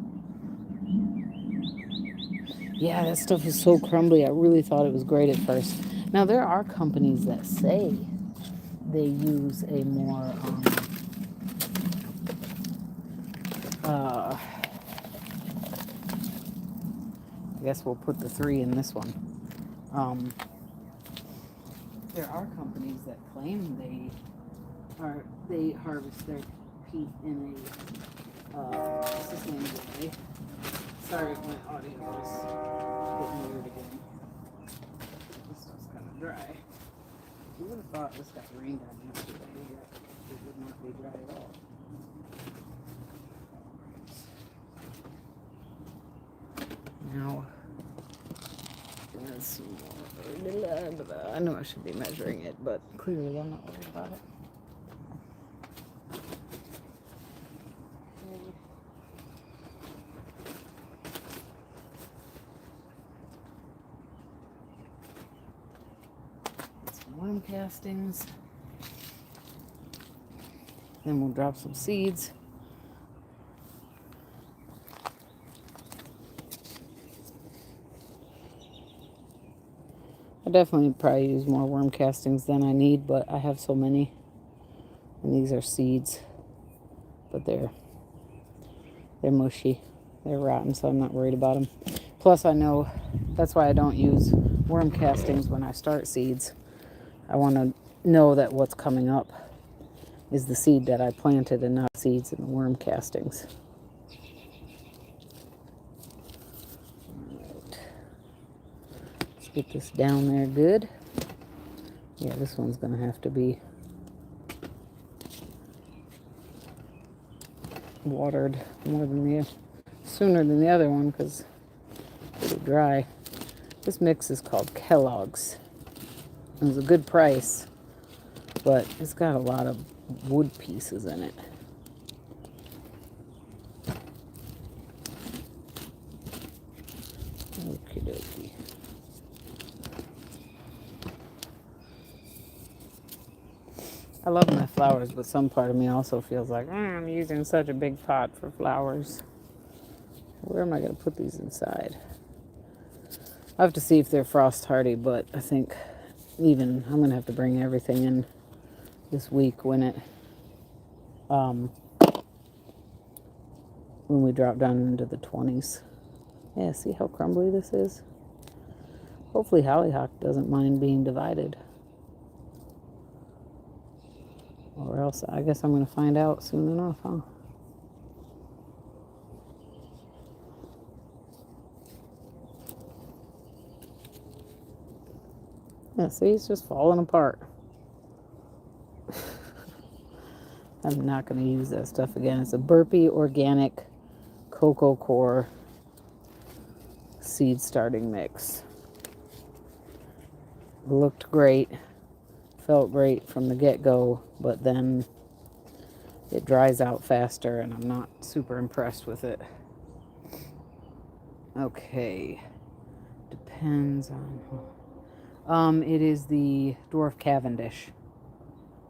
Yeah, that stuff is so crumbly. I really thought it was great at first. Now, there are companies that say they use a more, I guess we'll put the 3 in this one. There are companies that claim they harvest their peat in a sustainable way. Sorry if my audio is getting weird again. This stuff's kind of dry. You would have thought this got rained on yesterday, yet it would not be dry at all. Now, there's some more. I know I should be measuring it, but clearly I'm not worried about it. Some worm castings. Then we'll drop some seeds. I definitely probably use more worm castings than I need, but I have so many. And these are seeds. But they're mushy. They're rotten, so I'm not worried about them. Plus, I know that's why I don't use worm castings when I start seeds. I want to know that what's coming up is the seed that I planted and not seeds in the worm castings. Get this down there good. Yeah, this one's going to have to be watered sooner than the other one because it's pretty dry. This mix is called Kellogg's. It was a good price, but it's got a lot of wood pieces in it. Okie dokie. I love my flowers, but some part of me also feels like I'm using such a big pot for flowers. Where am I going to put these inside? I have to see if they're frost hardy, but I think I'm going to have to bring everything in this week when we drop down into the 20s. Yeah, see how crumbly this is? Hopefully Hollyhock doesn't mind being divided. Or else I guess I'm going to find out soon enough, huh? Yeah, see, it's just falling apart. I'm not going to use that stuff again. It's a Burpee Organic Cocoa Core Seed Starting Mix. Looked great, felt great from the get-go, but then it dries out faster and I'm not super impressed with it. Okay, depends on... it is the Dwarf Cavendish.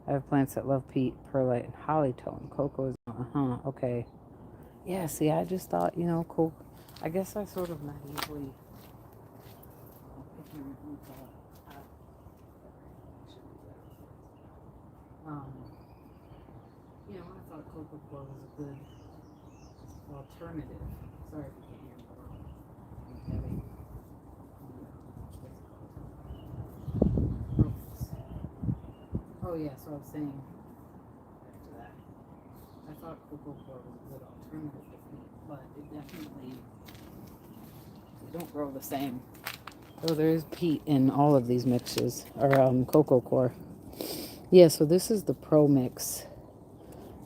I have plants that love peat, perlite, and hollytone. Cocoa is... okay. Yeah, see, I just thought, cool. I guess I sort of naively... I thought cocoa core was a good alternative. Sorry if you can't hear me. Oh yeah, so I was saying back to that. I thought cocoa core was a good alternative to peat, but it definitely they don't grow the same. Oh, there is peat in all of these mixes, or cocoa core. Yeah, so this is the Pro Mix.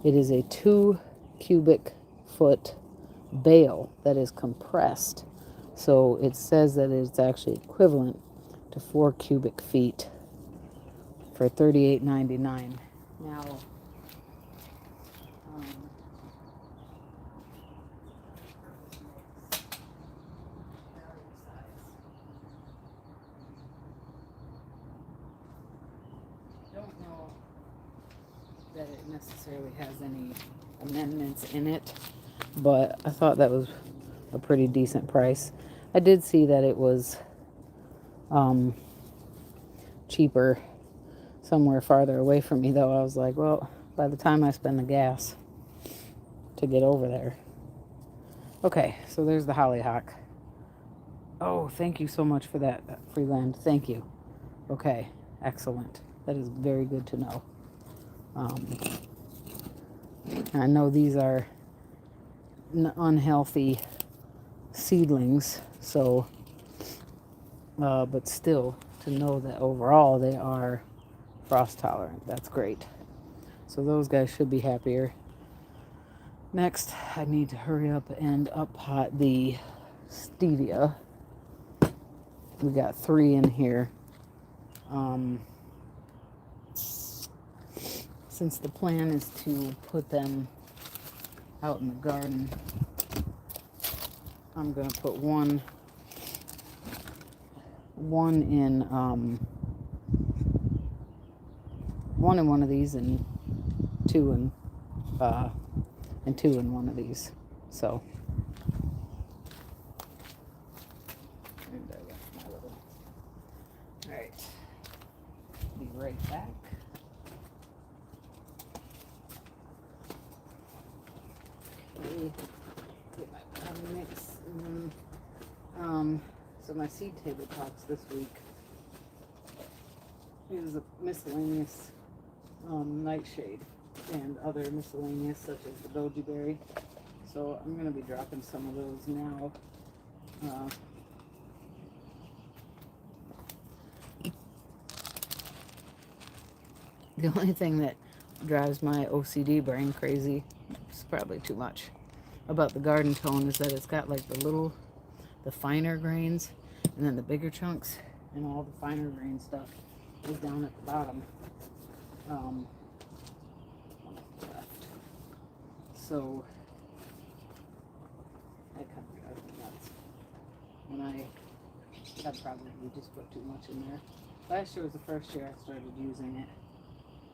It is a 2 cubic foot bale that is compressed. So it says that it's actually equivalent to 4 cubic feet for $38.99. Now, don't know that it necessarily has any amendments in it, but I thought that was a pretty decent price. I did see that it was cheaper somewhere farther away from me, though. I was like, well, by the time I spend the gas to get over there. Okay, so there's the hollyhock. Oh, thank you so much for that, Freeland. Thank you. Okay, excellent. That is very good to know. I know these are unhealthy seedlings, so, but still, to know that overall they are frost tolerant, that's great. So those guys should be happier. Next, I need to hurry up and up pot the stevia. We got 3 in here. Since the plan is to put them out in the garden, I'm gonna put one in one of these and 2 in one of these. So, and I left my little. All right, be right back. Okay, get my pot mix. So my seed table talks this week is a miscellaneous nightshade and other miscellaneous such as the goji berry. So I'm going to be dropping some of those now. The only thing that drives my OCD brain crazy, it's probably too much, about the garden tone is that it's got like the finer grains and then the bigger chunks, and all the finer grain stuff is down at the bottom. Left. So that kind of drives me nuts. When I probably just put too much in there. Last year was the first year I started using it.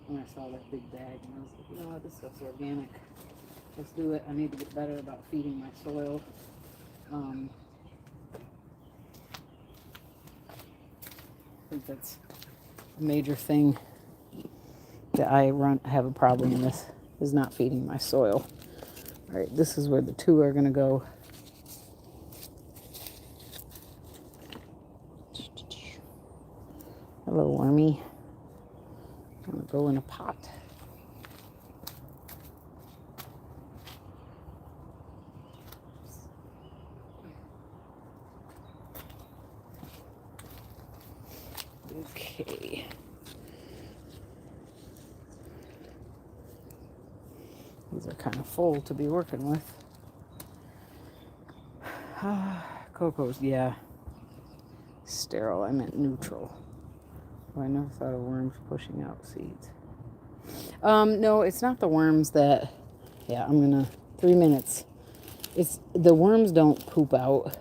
When I saw that big bag, and I was like, you know what, this stuff's organic. Let's do it. I need to get better about feeding my soil. I think that's a major thing that I have a problem with, is not feeding my soil. All right, this is where the 2 are going to go. Hello, wormy. I'm going to go in a pot. These are kind of full to be working with. Coco's, yeah. Sterile, I meant neutral. Oh, I never thought of worms pushing out seeds. No, it's not the worms that, yeah, 3 minutes. It's, the worms don't poop out.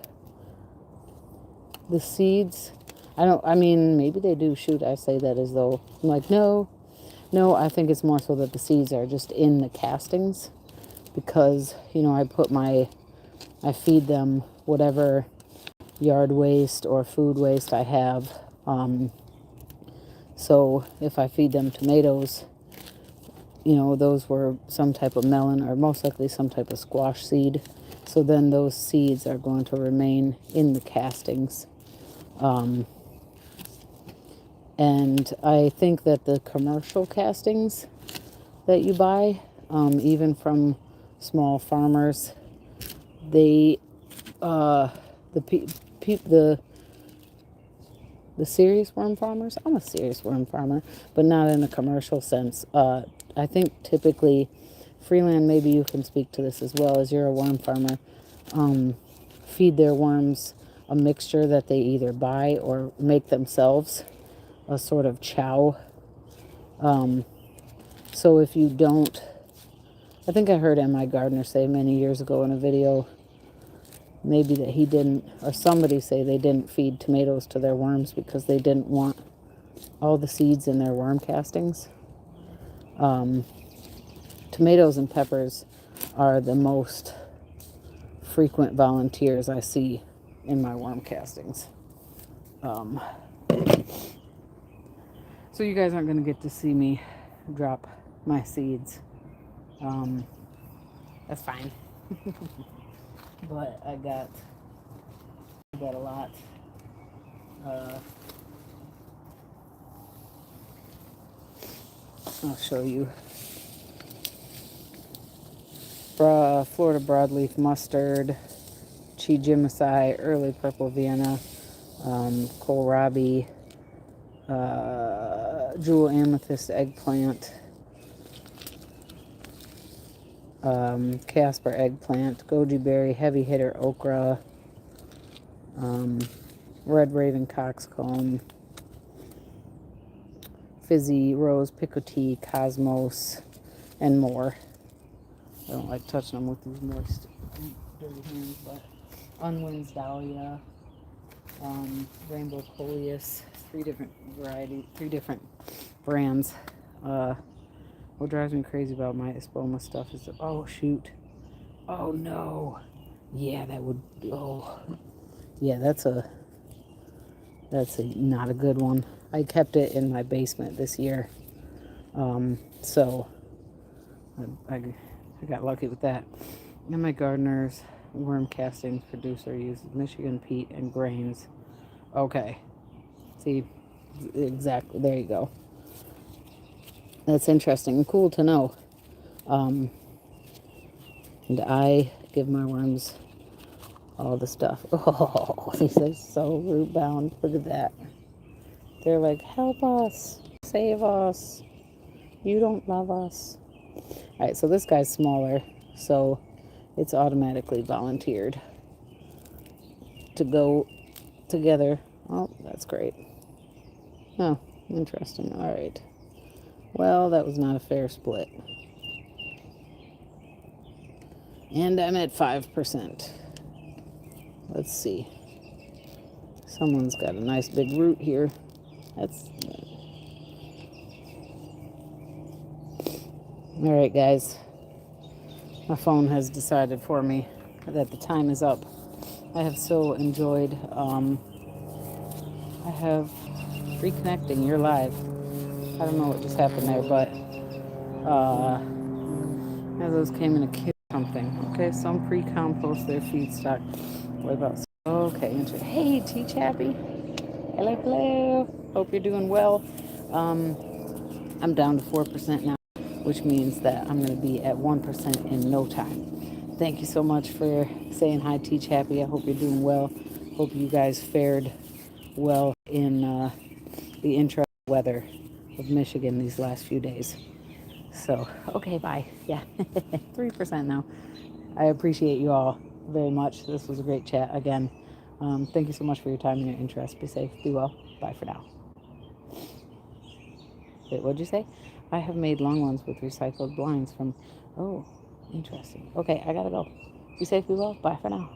The seeds, I mean, maybe they do. Shoot, I say that as though, I'm like, no, I think it's more so that the seeds are just in the castings because, I feed them whatever yard waste or food waste I have. So if I feed them tomatoes, those were some type of melon or most likely some type of squash seed. So then those seeds are going to remain in the castings. And I think that the commercial castings that you buy, even from small farmers, they, the serious worm farmers, I'm a serious worm farmer, but not in a commercial sense. I think typically, Freeland, maybe you can speak to this as well as you're a worm farmer, feed their worms a mixture that they either buy or make themselves, a sort of chow. So if you don't, I think I heard M.I. Gardner say many years ago in a video, maybe that he didn't, or somebody say they didn't feed tomatoes to their worms because they didn't want all the seeds in their worm castings. Tomatoes and peppers are the most frequent volunteers I see in my worm castings. So you guys aren't going to get to see me drop my seeds. That's fine. But I got a lot. I'll show you. Florida broadleaf mustard, Chi early purple Vienna, kohlrabi, jewel amethyst eggplant, Casper eggplant, goji berry, heavy hitter okra, red raven coxcomb, fizzy rose picotee, cosmos, and more. I don't like touching them with these moist, dirty hands, but unwinds dahlia, rainbow coleus, 3 different varieties, 3 different brands. What drives me crazy about my espoma stuff is, oh shoot, oh no, yeah, that would, oh, yeah, that's a not a good one. I kept it in my basement this year, so I got lucky with that. And my gardener's worm casting producer uses Michigan peat and grains. Okay, see, exactly, there you go. That's interesting and cool to know. And I give my worms all the stuff. Oh, these are so root bound. Look at that. They're like, help us, save us. You don't love us. All right, so this guy's smaller, so it's automatically volunteered to go together. Oh, that's great. Oh, interesting. All right. Well, that was not a fair split. And I'm at 5%. Let's see. Someone's got a nice big root here. That's... All right, guys. My phone has decided for me that the time is up. I have so enjoyed... I have reconnecting. You're live. I don't know what just happened there, but those came in a kit or something. Okay, some pre-compost their feedstock. What about? Okay, hey, T Chappy. Hello. Hope you're doing well. I'm down to 4% now, which means that I'm going to be at 1% in no time. Thank you so much for saying hi, T Chappy. I hope you're doing well. Hope you guys fared well in the interesting weather of Michigan these last few days. So, okay, bye. Yeah, 3% now. I appreciate you all very much. This was a great chat again. Thank you so much for your time and your interest. Be safe, be well. Bye for now. Wait, what'd you say? I have made long ones with recycled blinds from. Oh, interesting. Okay, I gotta go. Be safe, be well. Bye for now.